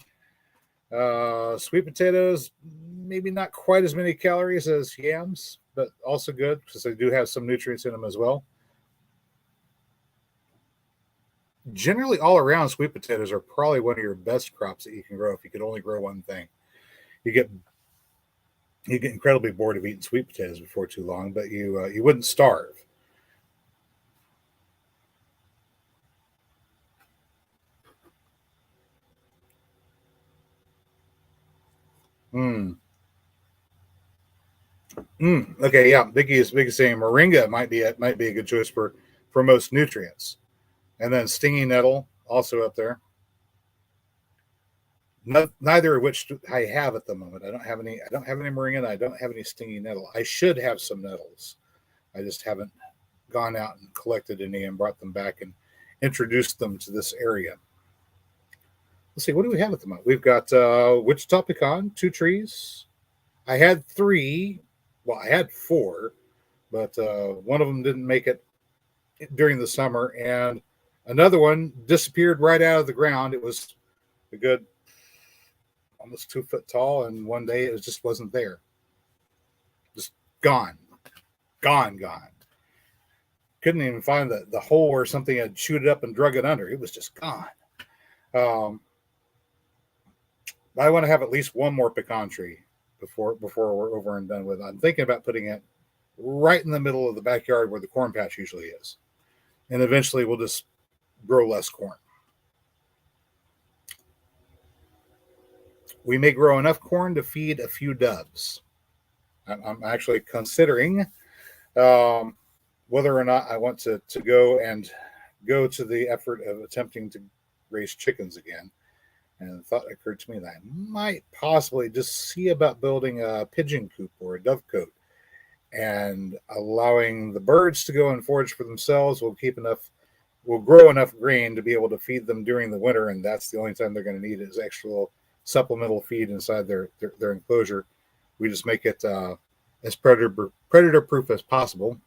Sweet potatoes, maybe not quite as many calories as yams, but also good because they do have some nutrients in them as well. Generally, all around, sweet potatoes are probably one of your best crops that you can grow if you could only grow one thing. You get you get incredibly bored of eating sweet potatoes before too long, but you wouldn't starve. Mm. Okay, yeah, Biggie's saying moringa might be a good choice for most nutrients, and then stinging nettle also up there. Neither of which I have at the moment. I don't have any. I don't have any moringa. And I don't have any stinging nettle. I should have some nettles. I just haven't gone out and collected any and brought them back and introduced them to this area. Let's see. What do we have at the moment? We've got Wichita pecan, 2 trees. I had 3. Well, I had 4, but one of them didn't make it during the summer, and another one disappeared right out of the ground. It was a good almost 2 foot tall, and one day it just wasn't there. Just gone, gone. Couldn't even find the hole or something had chewed it up and drug it under. It was just gone. Um, I want to have at least one more pecan tree before we're over and done with. I'm thinking about putting it right in the middle of the backyard where the corn patch usually is, and eventually we'll just grow less corn. We may grow enough corn to feed a few doves. I'm actually considering um, whether or not I want to go to the effort of attempting to raise chickens again. And the thought occurred to me that I might possibly just see about building a pigeon coop or a dove cote and allowing the birds to go and forage for themselves. We'll grow enough grain to be able to feed them during the winter, and that's the only time they're going to need is extra supplemental feed inside their enclosure. We just make it as predator proof as possible,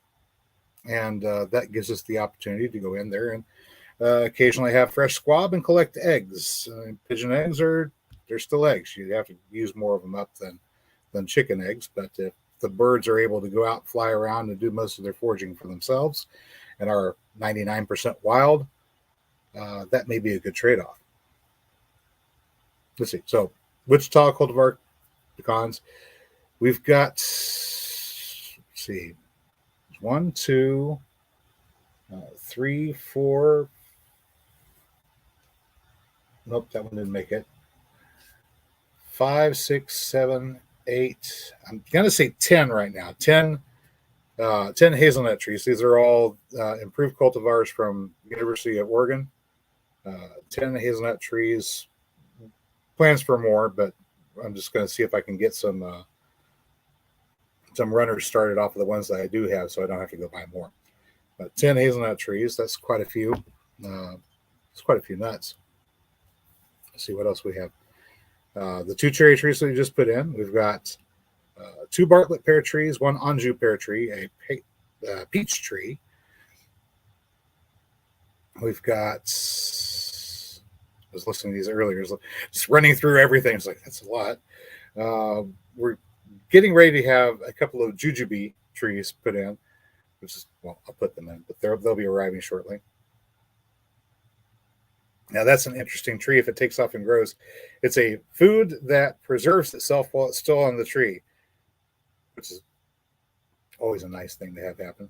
and that gives us the opportunity to go in there and occasionally have fresh squab and collect eggs. Pigeon eggs they're still eggs. You have to use more of them up than chicken eggs, but if the birds are able to go out, fly around, and do most of their foraging for themselves, and are 99% wild, that may be a good trade-off. Let's see. So, Wichita cultivar pecans. We've got, let's see, 1, 2, 3, 4. Nope, that one didn't make it. 5, 6, 7, 8. I'm gonna say 10 right now. 10 hazelnut trees. These are all improved cultivars from University of Oregon. 10 hazelnut trees. Plans for more, but I'm just going to see if I can get some runners started off of the ones that I do have, so I don't have to go buy more. But 10 hazelnut trees. That's quite a few. It's quite a few nuts. Let's see what else we have. The 2 cherry trees that we just put in. We've got 2 Bartlett pear trees, 1 Anjou pear tree, a peach tree. We've got, I was listening to these earlier, just running through everything. It's like, that's a lot. We're getting ready to have a couple of jujube trees put in, which is, well, I'll put them in, but they'll be arriving shortly. Now, that's an interesting tree if it takes off and grows. It's a food that preserves itself while it's still on the tree, which is always a nice thing to have happen.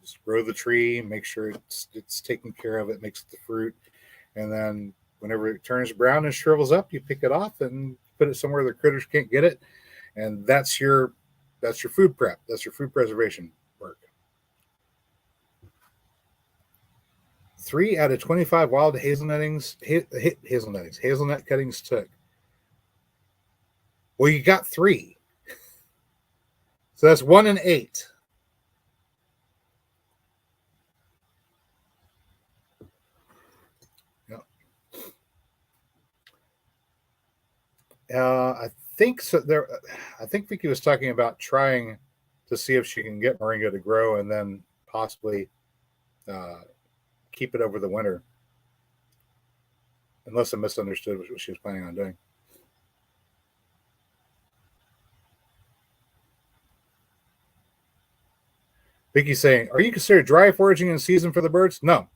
Just grow the tree, make sure it's taken care of, it makes the fruit, and then whenever it turns brown and shrivels up, you pick it off and put it somewhere the critters can't get it, and that's your That's your food prep. That's your food preservation work. 3 out of 25 wild hazelnut cuttings took. Well, you got 3. So that's 1 in 8. I think so. I think Vicky was talking about trying to see if she can get moringa to grow and then possibly keep it over the winter. Unless I misunderstood what she was planning on doing. Vicky's saying, "Are you considered dry foraging in season for the birds?" No,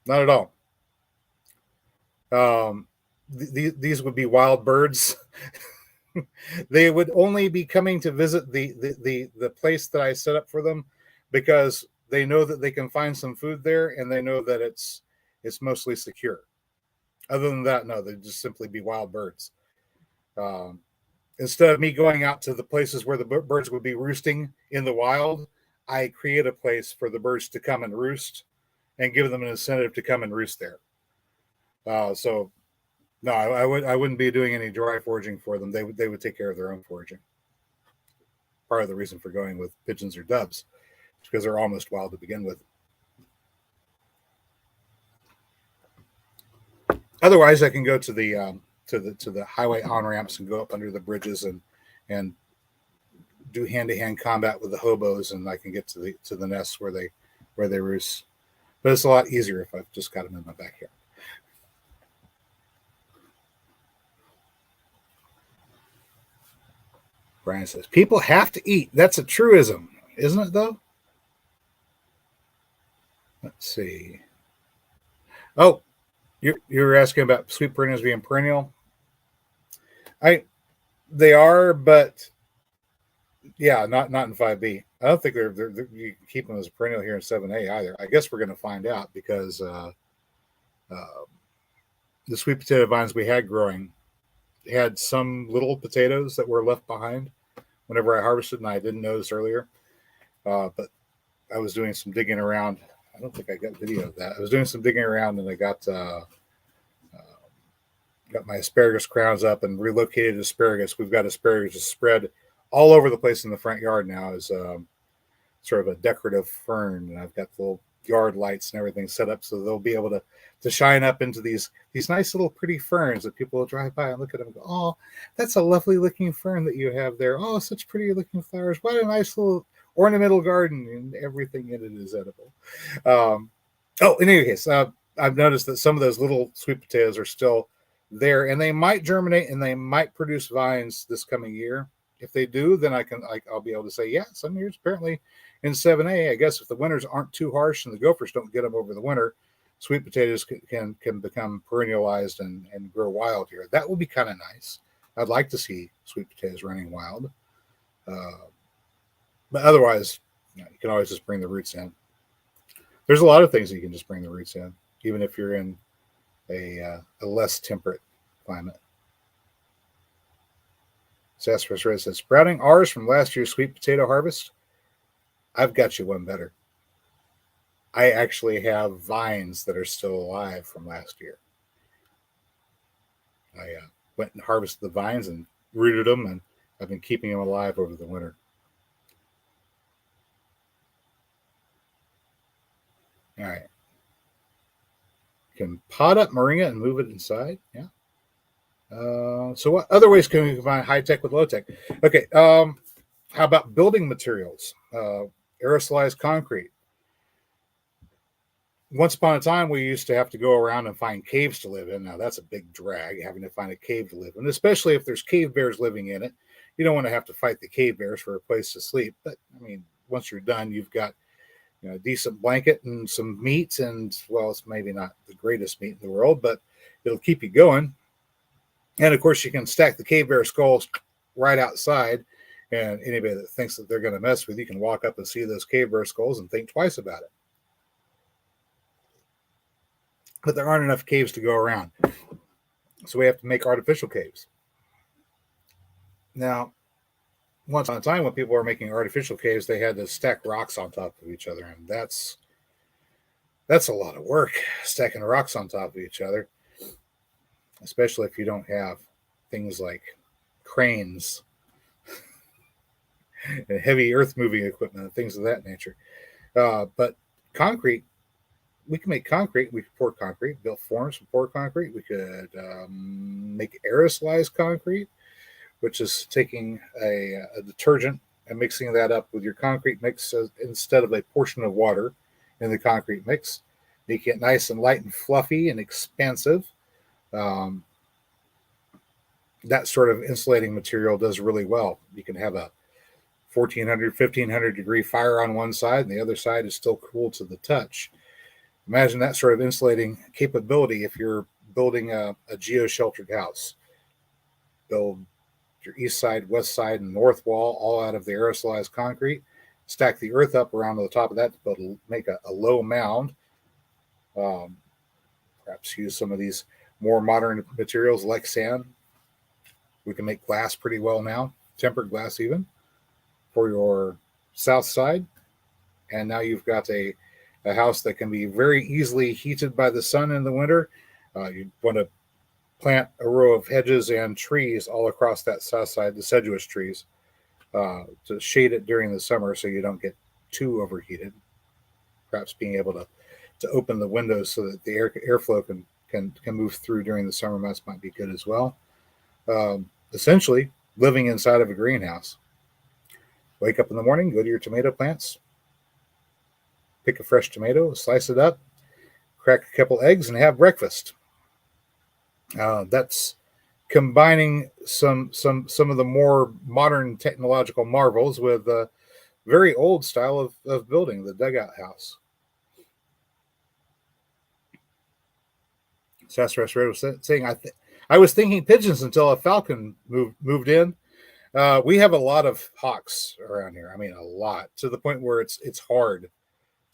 not at all. These would be wild birds. They would only be coming to visit the place that I set up for them because they know that they can find some food there and they know that it's mostly secure. Other than that, no, they'd just simply be wild birds. Instead of me going out to the places where the birds would be roosting in the wild, I create a place for the birds to come and roost and give them an incentive to come and roost there. So no, I wouldn't be doing any dry foraging for them. They would take care of their own foraging. Part of the reason for going with pigeons or doves is because they're almost wild to begin with. Otherwise, I can go to the highway on ramps and go up under the bridges and do hand-to-hand combat with the hobos, and I can get to the nests where they roost. But it's a lot easier if I've just got them in my backyard. Brian says, people have to eat. That's a truism, isn't it, though? Let's see. Oh, you're asking about sweet perennials being perennial? They are, but yeah, not in 5B. I don't think they're you can keep them as a perennial here in 7A either. I guess we're going to find out because the sweet potato vines we had growing had some little potatoes that were left behind whenever I harvested, and I didn't notice earlier. But I was doing some digging around. I don't think I got video of that. I was doing some digging around, and I got my asparagus crowns up and relocated asparagus. We've got asparagus spread all over the place in the front yard now as sort of a decorative fern, and I've got little yard lights and everything set up so they'll be able to shine up into these nice little pretty ferns that people will drive by and look at them and go, "Oh, that's a lovely looking fern that you have there. Oh, such pretty looking flowers. What a nice little ornamental garden," and everything in it is edible. In any case, I've noticed that some of those little sweet potatoes are still there, and they might germinate and they might produce vines this coming year. If they do, then I'll be able to say, yeah, some years apparently in 7A, I guess if the winters aren't too harsh and the gophers don't get them over the winter, sweet potatoes can become perennialized and grow wild here. That would be kind of nice. I'd like to see sweet potatoes running wild. But otherwise, you can always just bring the roots in. There's a lot of things that you can just bring the roots in, even if you're in a less temperate climate. Sassafras Red says, sprouting ours from last year's sweet potato harvest. I've got you one better. I actually have vines that are still alive from last year. I went and harvested the vines and rooted them, and I've been keeping them alive over the winter. All right. You can pot up moringa and move it inside. Yeah. So what other ways can we combine high tech with low tech? Okay. How about building materials? Aerosolized concrete. Once upon a time, we used to have to go around and find caves to live in. Now that's a big drag, having to find a cave to live in, especially if there's cave bears living in it. You don't want to have to fight the cave bears for a place to sleep. But I mean, once you're done, you've got a decent blanket and some meat, and well, it's maybe not the greatest meat in the world, but it'll keep you going. And of course, you can stack the cave bear skulls right outside, and anybody that thinks that they're going to mess with you can walk up and see those cave bear skulls and think twice about it. But there aren't enough caves to go around, so we have to make artificial caves. Now, once upon a time when people were making artificial caves, they had to stack rocks on top of each other, and that's a lot of work, stacking rocks on top of each other, especially if you don't have things like cranes and heavy earth moving equipment and things of that nature. But concrete, we can make concrete. We could pour concrete, build forms and pour concrete. We could make aerosolized concrete, which is taking a detergent and mixing that up with your concrete mix instead of a portion of water in the concrete mix, making it nice and light and fluffy and expansive. Um, that sort of insulating material does really well. You can have a 1400, 1500 degree fire on one side, and the other side is still cool to the touch. Imagine that sort of insulating capability if you're building a geo-sheltered house. Build your east side, west side, and north wall all out of the aerosolized concrete. Stack the earth up around the top of that to make a low mound. Perhaps use some of these more modern materials like sand. We can make glass pretty well now, tempered glass even, for your south side. And now you've got a house that can be very easily heated by the sun in the winter. You want to plant a row of hedges and trees all across that south side, the deciduous trees, to shade it during the summer so you don't get too overheated. Perhaps being able to open the windows so that the airflow can move through during the summer months might be good as well. Essentially, living inside of a greenhouse. Wake up in the morning, go to your tomato plants, pick a fresh tomato, slice it up, crack a couple eggs, and have breakfast. That's combining some of the more modern technological marvels with a very old style of building, the dugout house. Sassafras was saying, I was thinking pigeons until a falcon moved in. We have a lot of hawks around here. I mean, a lot, to the point where it's hard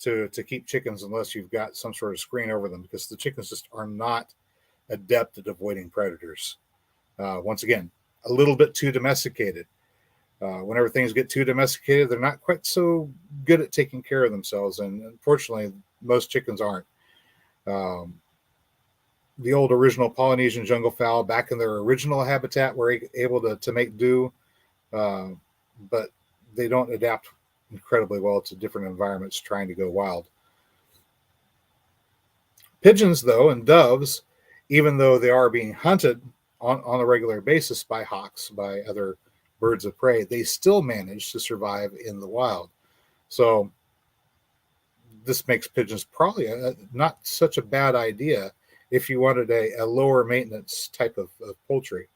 to keep chickens unless you've got some sort of screen over them, because the chickens just are not adept at avoiding predators. Once again, a little bit too domesticated. Whenever things get too domesticated, they're not quite so good at taking care of themselves, and unfortunately, most chickens aren't. The old original Polynesian jungle fowl, back in their original habitat, were able to make do, but they don't adapt incredibly well to different environments trying to go wild. Pigeons, though, and doves, even though they are being hunted on a regular basis by hawks, by other birds of prey, they still manage to survive in the wild. So this makes pigeons probably not such a bad idea if you wanted a lower maintenance type of poultry.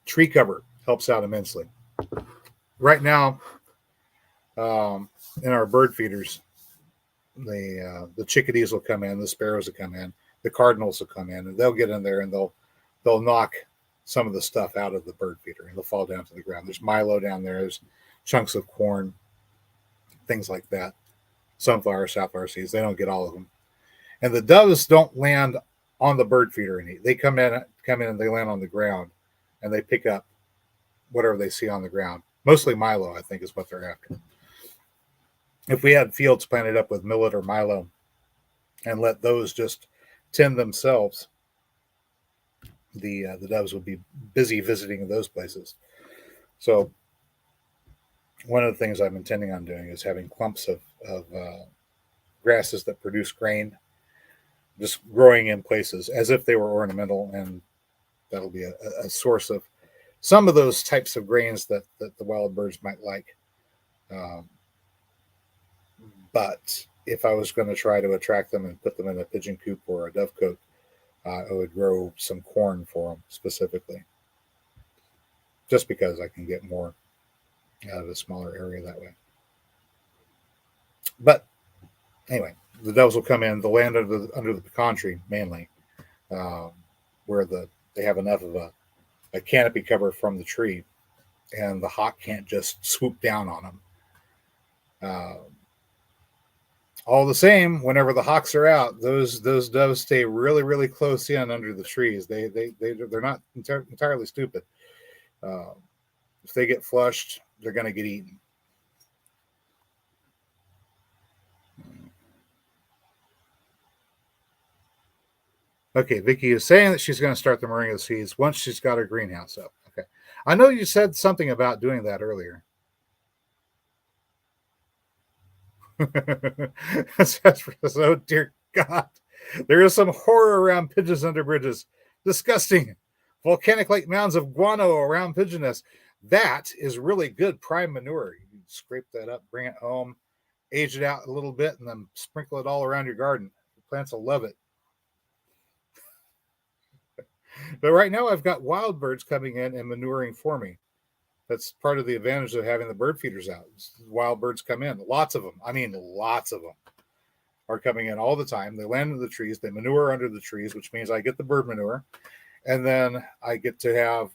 Tree cover helps out immensely. Right now, in our bird feeders, the chickadees will come in, the sparrows will come in, the cardinals will come in, and they'll get in there and they'll knock some of the stuff out of the bird feeder, and it'll fall down to the ground. There's milo down there, there's chunks of corn, things like that. Sunflower, safflower seeds, they don't get all of them. And the doves don't land on the bird feeder and eat. They come in and they land on the ground, and they pick up whatever they see on the ground. Mostly milo, I think, is what they're after. If we had fields planted up with millet or milo and let those just tend themselves, the doves would be busy visiting those places. So one of the things I'm intending on doing is having clumps of grasses that produce grain just growing in places as if they were ornamental, and that'll be a source of some of those types of grains that the wild birds might like. But if I was going to try to attract them and put them in a pigeon coop or a dove cote, I would grow some corn for them specifically, just because I can get more out of a smaller area that way. But anyway, the doves will come in. They'll land under the pecan tree mainly, where they have enough of a canopy cover from the tree, and the hawk can't just swoop down on them. All the same, whenever the hawks are out, those doves stay really, really close in under the trees. They're not entirely stupid. Uh, if they get flushed, they're going to get eaten. Okay, Vicky is saying that she's going to start the moringa seeds once she's got her greenhouse up. Okay, I know you said something about doing that earlier. Oh dear God, there is some horror around pigeons under bridges. Disgusting. Volcanic like mounds of guano around pigeon nests. That is really good prime manure. You scrape that up, bring it home, age it out a little bit, and then sprinkle it all around your garden. The plants will love it. But right now, I've got wild birds coming in and manuring for me. That's part of the advantage of having the bird feeders out. Wild birds come in, lots of them. I mean, lots of them are coming in all the time. They land in the trees, they manure under the trees, which means I get the bird manure, and then I get to have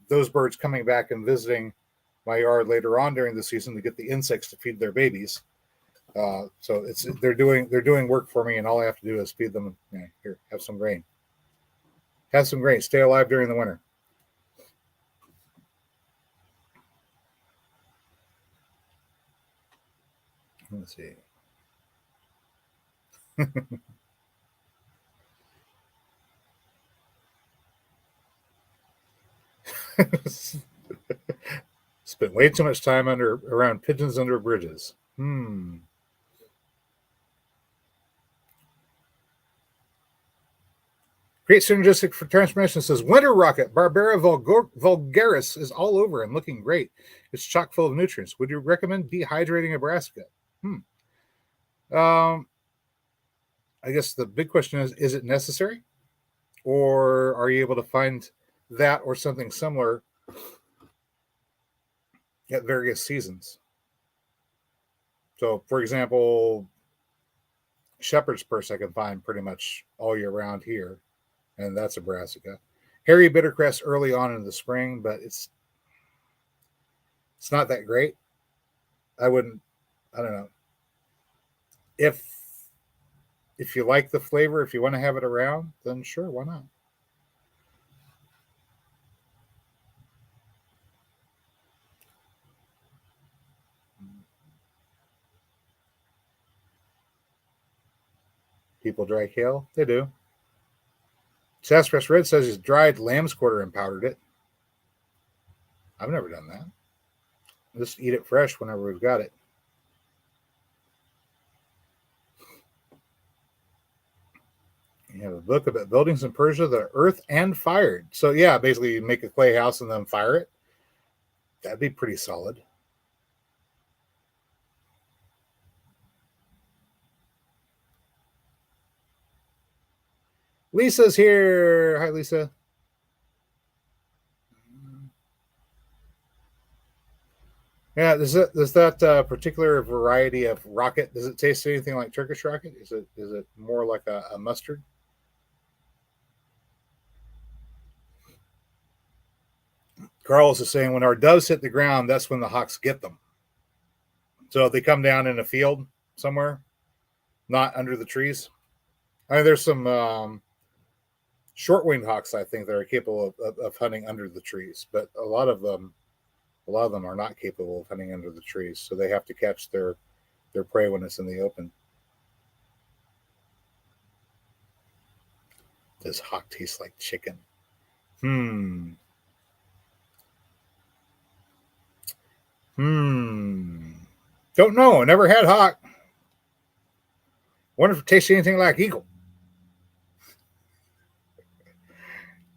those birds coming back and visiting my yard later on during the season to get the insects to feed their babies. So they're doing work for me, and all I have to do is feed them. Here, have some grain. Have some grain. Stay alive during the winter. Let's see. Spent way too much time around pigeons under bridges. Great synergistic for transformation says winter rocket Barbera vulgaris is all over and looking great. It's chock full of nutrients. Would you recommend dehydrating a brassica? I guess the big question is it necessary? Or are you able to find that or something similar at various seasons? So, for example, shepherd's purse I can find pretty much all year round here, and that's a brassica. Hairy bittercress early on in the spring, but it's not that great. I don't know. If you like the flavor, if you want to have it around, then sure, why not? People dry kale? They do. Sassafras Red says he's dried lamb's quarter and powdered it. I've never done that. Just eat it fresh whenever we've got it. You have a book about buildings in Persia that are earth and fired. So yeah, basically you make a clay house and then fire it. That'd be pretty solid. Lisa's here. Hi, Lisa. Yeah, does that particular variety of rocket, does it taste anything like Turkish rocket? Is it more like a mustard? Carlos is saying when our doves hit the ground, that's when the hawks get them. So if they come down in a field somewhere, not under the trees. I mean, there's some short-winged hawks, I think, that are capable of hunting under the trees, but a lot of them are not capable of hunting under the trees, so they have to catch their prey when it's in the open. Does hawk taste like chicken? Don't know. I never had hawk. Wonder if it tastes anything like eagle.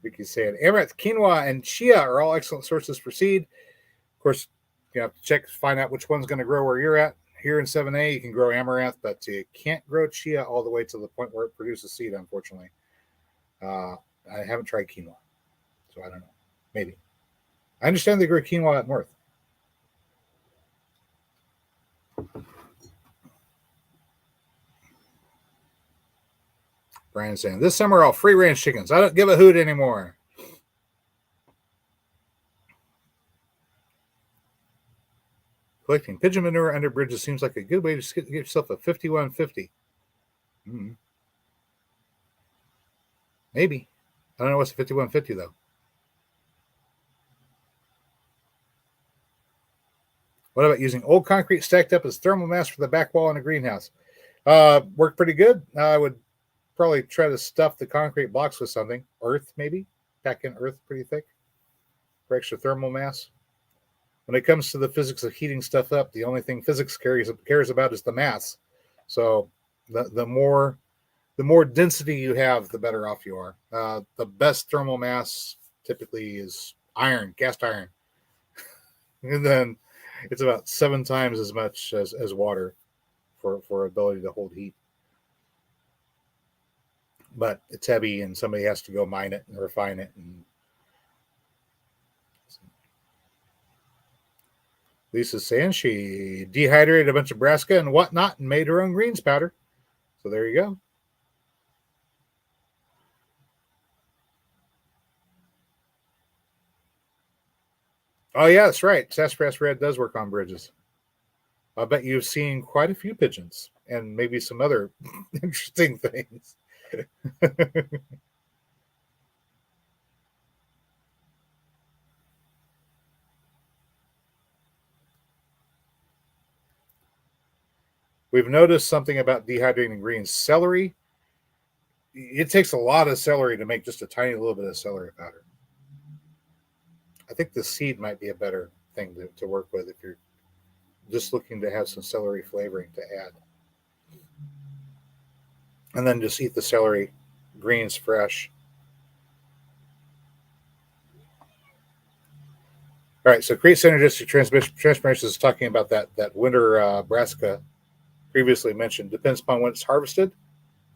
Vicky's saying amaranth, quinoa, and chia are all excellent sources for seed. Of course, you have to check to find out which one's going to grow where you're at. Here in 7A, you can grow amaranth, but you can't grow chia all the way to the point where it produces seed, unfortunately. I haven't tried quinoa, so I don't know. Maybe. I understand they grow quinoa up north. Brian's saying, this summer I'll free range chickens. I don't give a hoot anymore. Collecting pigeon manure under bridges seems like a good way to get yourself a 5150. Maybe. I don't know what's a 5150 though. What about using old concrete stacked up as thermal mass for the back wall in a greenhouse? Worked pretty good. I would probably try to stuff the concrete blocks with something. Earth, maybe. Pack in earth pretty thick for extra thermal mass. When it comes to the physics of heating stuff up, the only thing physics cares about is the mass. So the more density you have, the better off you are. The best thermal mass typically is iron, cast iron. And then it's about 7 times as much as water for ability to hold heat. But it's heavy and somebody has to go mine it and refine it. And Lisa's saying she dehydrated a bunch of brassica and whatnot and made her own greens powder. So there you go. Oh, yeah, that's right. Sassafras Red does work on bridges. I bet you've seen quite a few pigeons and maybe some other interesting things. We've noticed something about dehydrating greens. Celery, it takes a lot of celery to make just a tiny little bit of celery powder. I think the seed might be a better thing to work with if you're just looking to have some celery flavoring to add. And then just eat the celery greens fresh. All right, so create synergistic transformations is talking about that winter brassica previously mentioned. Depends upon when it's harvested.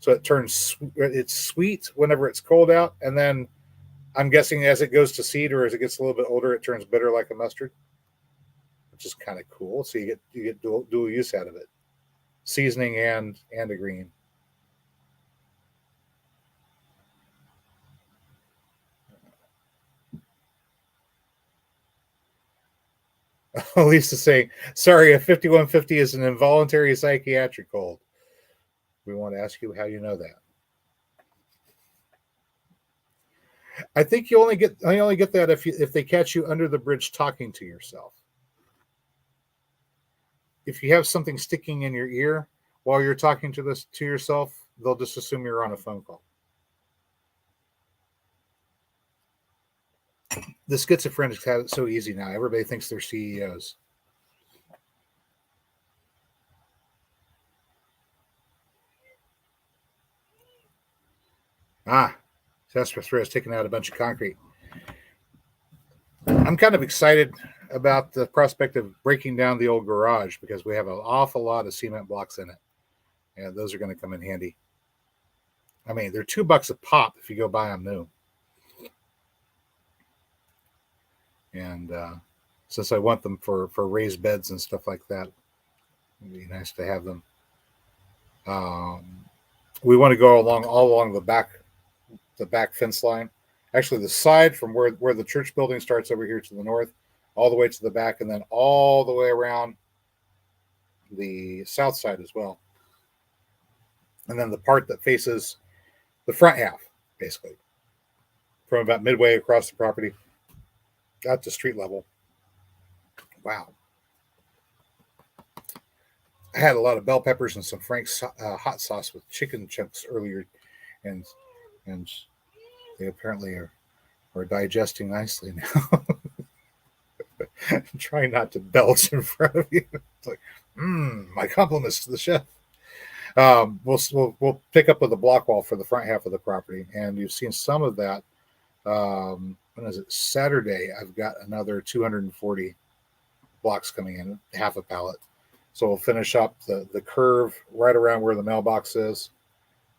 So it's sweet whenever it's cold out, and then I'm guessing as it goes to seed or as it gets a little bit older, it turns bitter like a mustard, which is kind of cool. So you get dual use out of it, seasoning and a green. Lisa's saying, sorry, a 5150 is an involuntary psychiatric cold. We want to ask you how you know that. I think you only get that if they catch you under the bridge talking to yourself. If you have something sticking in your ear while you're talking to yourself, they'll just assume you're on a phone call. The schizophrenics have it so easy now. Everybody thinks they're CEOs. Sassafras is taking out a bunch of concrete. I'm kind of excited about the prospect of breaking down the old garage because we have an awful lot of cement blocks in it. And those are going to come in handy. I mean, they're $2 a pop if you go buy them new. And since I want them for raised beds and stuff like that, it'd be nice to have them. We want to go all along the back fence line. Actually, the side from where the church building starts over here to the north, all the way to the back, and then all the way around the south side as well. And then the part that faces the front half, basically, from about midway across the property out to street level. Wow. I had a lot of bell peppers and some Frank's hot sauce with chicken chunks earlier, and they apparently are digesting nicely now. I'm trying not to belch in front of you. It's like, my compliments to the chef. We'll pick up with the block wall for the front half of the property, and you've seen some of that. When is it? Saturday. I've got another 240 blocks coming in, half a pallet. So we'll finish up the curve right around where the mailbox is,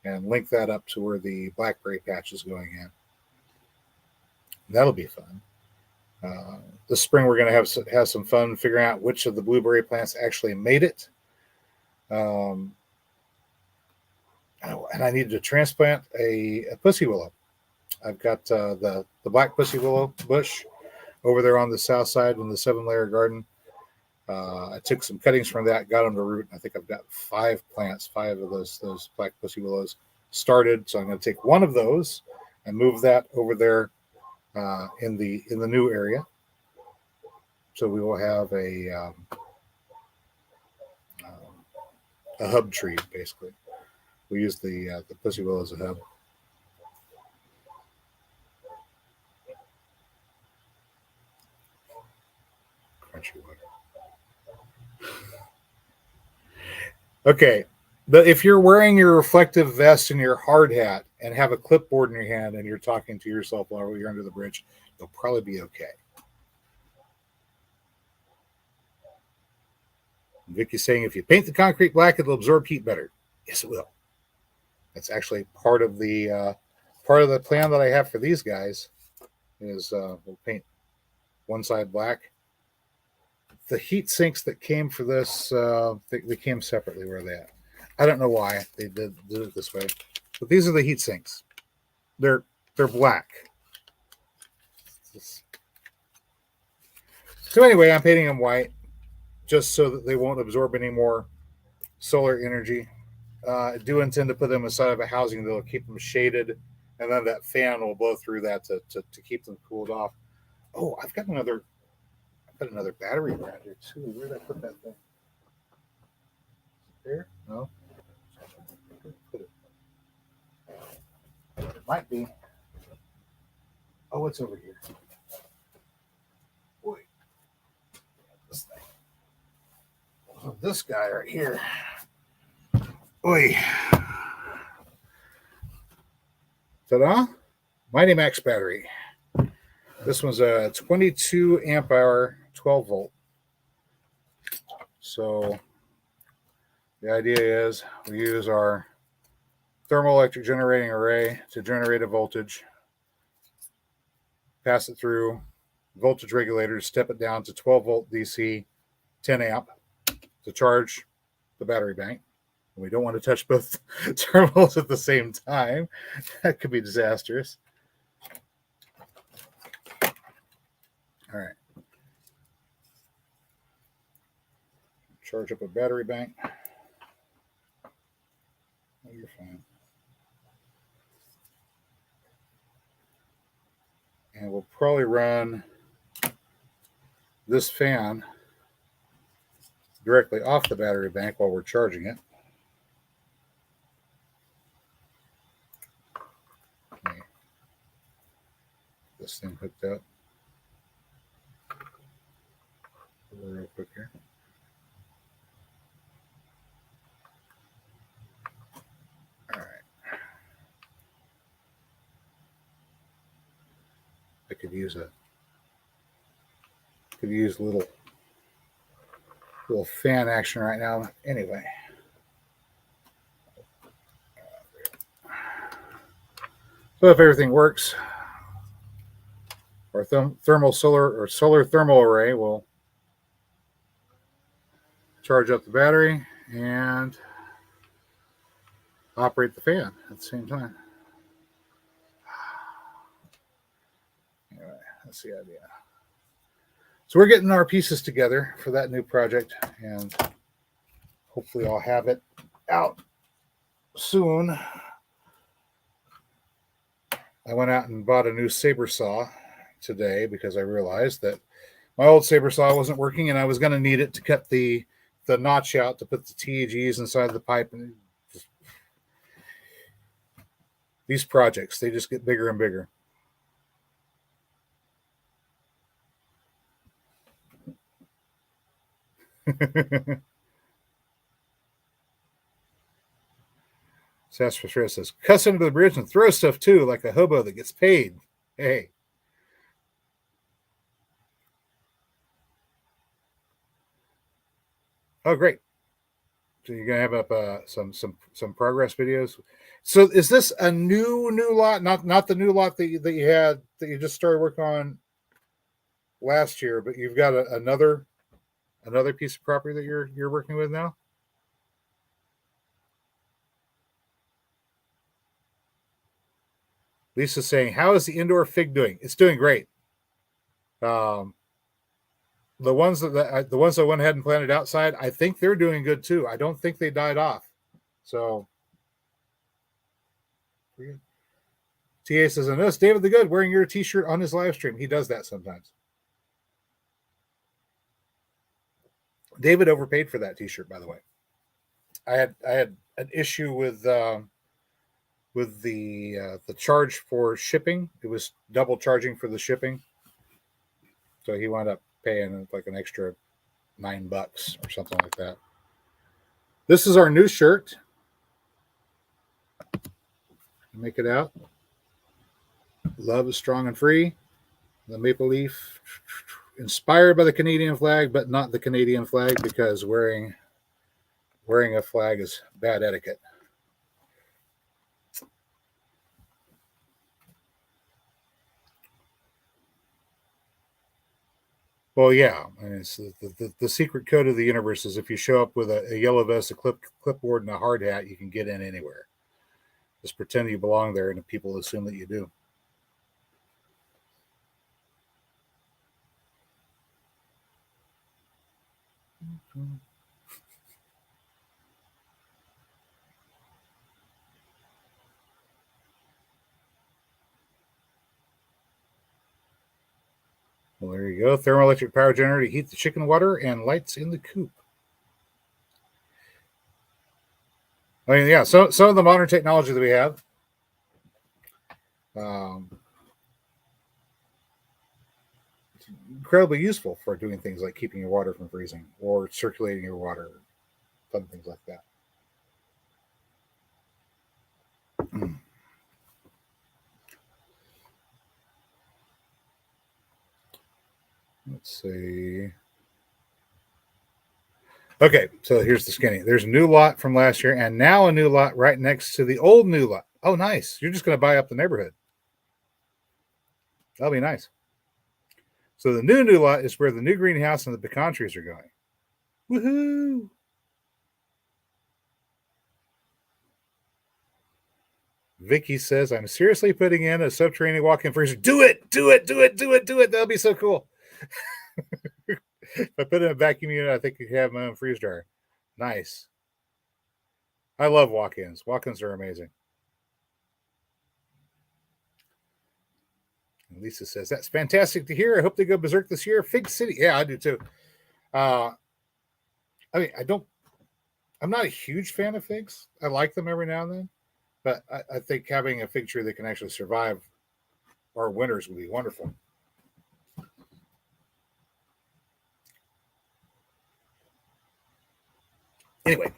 and link that up to where the blackberry patch is going in. That'll be fun. This spring we're going to have some fun figuring out which of the blueberry plants actually made it. And I needed to transplant a pussy willow. I've got the black pussy willow bush over there on the south side in the 7-layer garden. I took some cuttings from that, got them to root. I think I've got 5 of those black pussy willows started. So I'm going to take one of those and move that over there in the new area. So we will have a hub tree basically. We use the pussy willow as a hub. Crunchy water. Okay, but if you're wearing your reflective vest and your hard hat and have a clipboard in your hand and you're talking to yourself while you're under the bridge, you'll probably be okay. Vicky's saying if you paint the concrete black, it'll absorb heat better. Yes, it will. That's actually part of the plan that I have for these guys. Is we'll paint one side black. The heat sinks that came for this, they came separately. Where are they at? I don't know why they did it this way, but these are the heat sinks. They're black. So anyway, I'm painting them white just so that they won't absorb any more solar energy. I do intend to put them inside of a housing that'll keep them shaded, and then that fan will blow through that to keep them cooled off. Oh, I've got another battery around here too. Where did I put that thing? Here? No. Put it. It might be. Oh, it's over here. Boy. This thing. Oh, this guy right here. Oi. Ta-da. Mighty Max battery. This one's a 22 amp hour, 12 volt. So the idea is we use our thermoelectric generating array to generate a voltage, pass it through voltage regulators, step it down to 12 volt DC, 10 amp to charge the battery bank. We don't want to touch both terminals at the same time. That could be disastrous. All right. Charge up a battery bank. Oh, you're fine. And we'll probably run this fan directly off the battery bank while we're charging it. Okay. This thing hooked up. Real quick here. All right. I could use a little fan action right now. Anyway. So if everything works, our solar thermal array will charge up the battery and operate the fan at the same time. Anyway, that's the idea. So we're getting our pieces together for that new project, and hopefully I'll have it out soon. I went out and bought a new saber saw today because I realized that my old saber saw wasn't working, and I was going to need it to cut the notch out to put the TEGs inside the pipe. And these projects, they just get bigger and bigger. Sassafras says, cuss under the bridge and throw stuff too, like a hobo that gets paid. Hey. Oh, great. So you're gonna have up some progress videos. So is this a new lot? Not the new lot that you had that you just started working on last year, but you've got another piece of property that you're working with now? Lisa's saying, how is the indoor fig doing? It's doing great. The ones that went ahead and planted outside, I think they're doing good too. I don't think they died off. So TA says, I noticed David the Good wearing your t-shirt on his live stream. He does that sometimes. David overpaid for that t-shirt, by the way. I had an issue with the charge for shipping. It was double charging for the shipping, so he wound up paying like an extra $9 or something like that. This is our new shirt. Make it out. Love is strong and free. The maple leaf, inspired by the Canadian flag, but not the Canadian flag, because wearing a flag is bad etiquette. Well, yeah, I mean, it's the secret code of the universe is if you show up with a yellow vest, a clipboard, and a hard hat, you can get in anywhere. Just pretend you belong there, and people assume that you do. Well, there you go. Thermoelectric power generator to heat the chicken water and lights in the coop. I mean, yeah, so some of the modern technology that we have, it's incredibly useful for doing things like keeping your water from freezing or circulating your water, fun things like that. Let's see. Okay, so here's the skinny. There's a new lot from last year, and now a new lot right next to the old new lot. Oh, nice. You're just going to buy up the neighborhood. That'll be nice. So the new lot is where the new greenhouse and the pecan trees are going. Woohoo! Vicky says, I'm seriously putting in a subterranean walk-in freezer. Do it! Do it! Do it! Do it! Do it! That'll be so cool. If I put in a vacuum unit, I think I could have my own freeze dryer. Nice. I love walk-ins. Walk-ins are amazing. And Lisa says, that's fantastic to hear. I hope they go berserk this year. Fig City. Yeah, I do too. I mean, I'm not a huge fan of figs. I like them every now and then. But I think having a fig tree that can actually survive our winters would be wonderful. Anyway,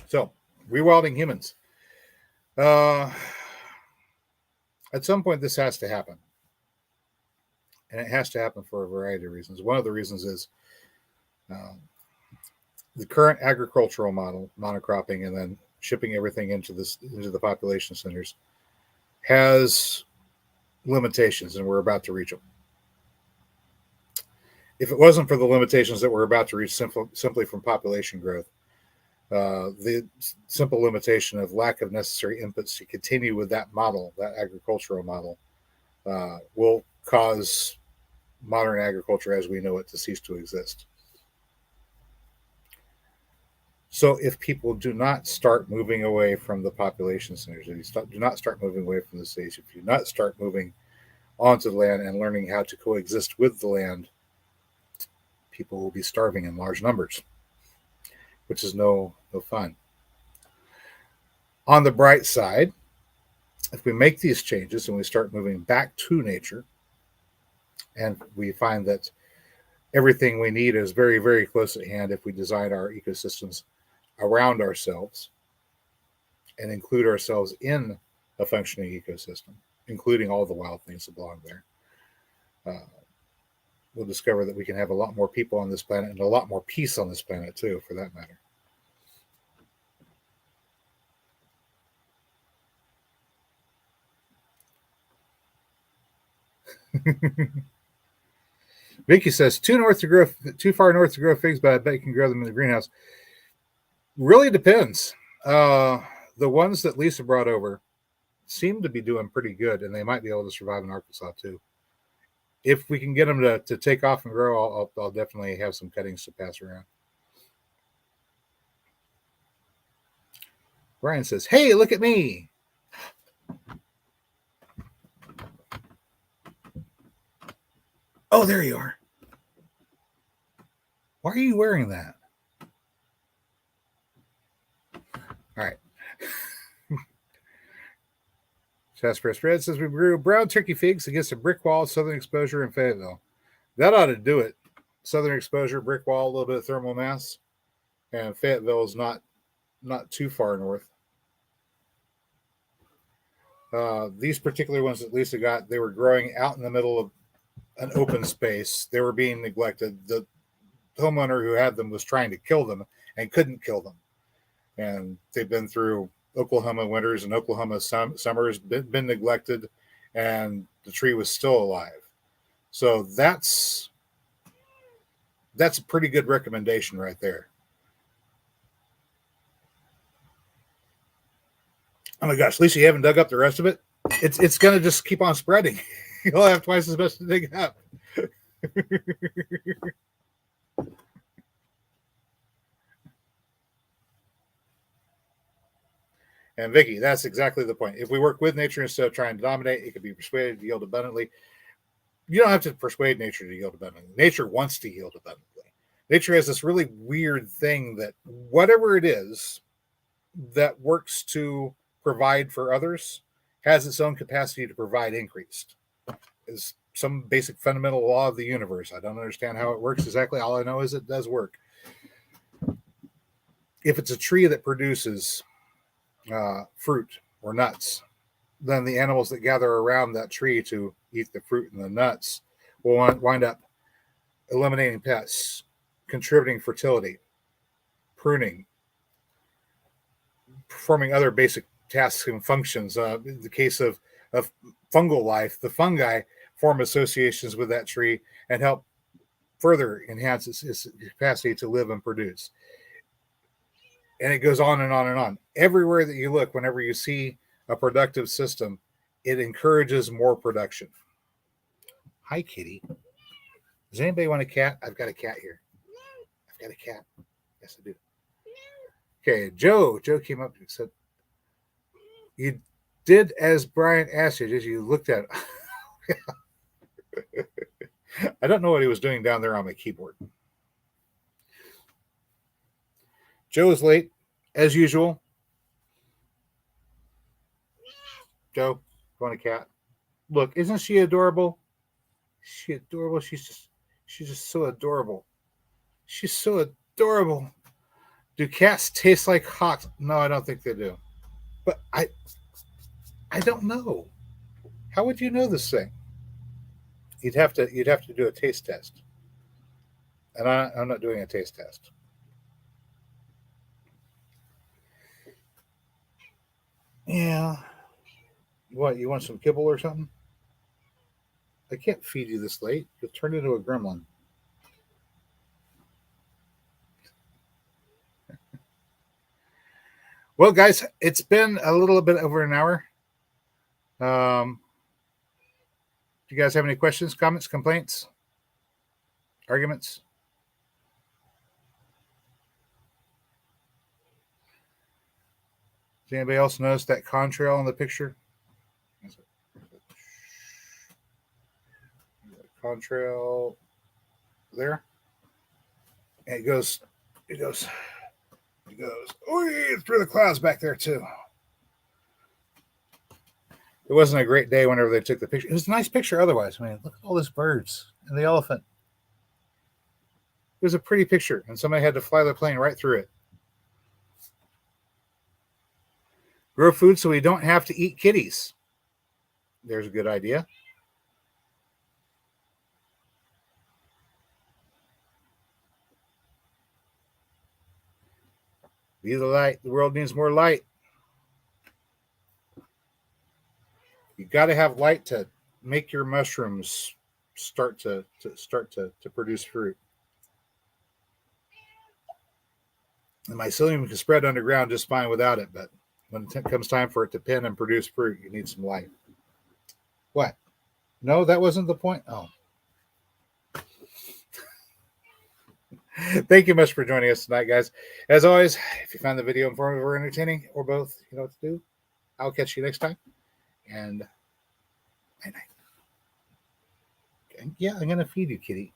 so rewilding humans. At some point, this has to happen. And it has to happen for a variety of reasons. One of the reasons is the current agricultural model, monocropping, and then shipping everything into the population centers, has limitations, and we're about to reach them. If it wasn't for the limitations that we're about to reach simply from population growth, the simple limitation of lack of necessary inputs to continue with that model, that agricultural model, will cause modern agriculture as we know it to cease to exist. So if people do not start moving away from the population centers, if you do not start moving away from the cities, if you do not start moving onto the land and learning how to coexist with the land, people will be starving in large numbers, which is no fun. On the bright side, if we make these changes and we start moving back to nature, and we find that everything we need is very, very close at hand if we design our ecosystems around ourselves and include ourselves in a functioning ecosystem, including all the wild things that belong there, we'll discover that we can have a lot more people on this planet and a lot more peace on this planet too, for that matter. Vicky says too far north to grow figs, but I bet you can grow them in the greenhouse. Really depends. The ones that Lisa brought over seem to be doing pretty good, and they might be able to survive in Arkansas too. if we can get them to take off and grow, I'll definitely have some cuttings to pass around. Brian says, "Hey, look at me." Oh, there you are. Why are you wearing that? All right. Jasper Red says, we grew brown turkey figs against a brick wall, southern exposure in Fayetteville. That ought to do it. Southern exposure, brick wall, a little bit of thermal mass. And Fayetteville is not too far north. These particular ones that Lisa got, they were growing out in the middle of an open space. They were being neglected. The homeowner who had them was trying to kill them and couldn't kill them. And they've been through Oklahoma winters and Oklahoma summers, been neglected, and the tree was still alive. So that's a pretty good recommendation right there. Oh my gosh, Lisa, you haven't dug up the rest of it? It's going to just keep on spreading. You'll have twice as much to dig up. And Vicky, that's exactly the point. If we work with nature instead of trying to dominate, it can be persuaded to yield abundantly. You don't have to persuade nature to yield abundantly. Nature wants to yield abundantly. Nature has this really weird thing that whatever it is that works to provide for others has its own capacity to provide increased. Is some basic fundamental law of the universe. I don't understand how it works exactly. All I know is it does work. If it's a tree that produces fruit or nuts, then the animals that gather around that tree to eat the fruit and the nuts will wind up eliminating pests, contributing fertility, pruning, performing other basic tasks and functions. In the case of fungal life, the fungi form associations with that tree and help further enhance its capacity to live and produce. And it goes on and on and on. Everywhere that you look, whenever you see a productive system, it encourages more production. Hi, kitty. Does anybody want a cat? I've got a cat here. I've got a cat. Yes, I do. Okay, Joe. Joe came up and said, you did as Brian asked you. Did you looked at it? I don't know what he was doing down there on my keyboard. Joe is late, as usual. Joe, you want a cat? Look, isn't she adorable? Is she adorable? She's just so adorable. She's so adorable. Do cats taste like hawks? No, I don't think they do. But I don't know. How would you know this thing? You'd have to do a taste test. And I'm not doing a taste test. Yeah. What, you want some kibble or something? I can't feed you this late. You'll turn into a gremlin. Well, guys, it's been a little bit over an hour. Do you guys have any questions, comments, complaints, arguments? Does anybody else notice that contrail in the picture? Contrail there. And it goes through the clouds back there too. It wasn't a great day whenever they took the picture. It was a nice picture otherwise. I mean, look at all these birds and the elephant. It was a pretty picture, and somebody had to fly the plane right through it. Grow food so we don't have to eat kitties. There's a good idea. Be the light. The world needs more light. You got to have light to make your mushrooms start to produce fruit. The mycelium can spread underground just fine without it, but when it comes time for it to pin and produce fruit, you need some light. What? No, that wasn't the point. Oh, Thank you much for joining us tonight, guys. As always, if you found the video informative or entertaining, or both, you know what to do. I'll catch you next time. And night night. Okay. Yeah, I'm gonna feed you, kitty.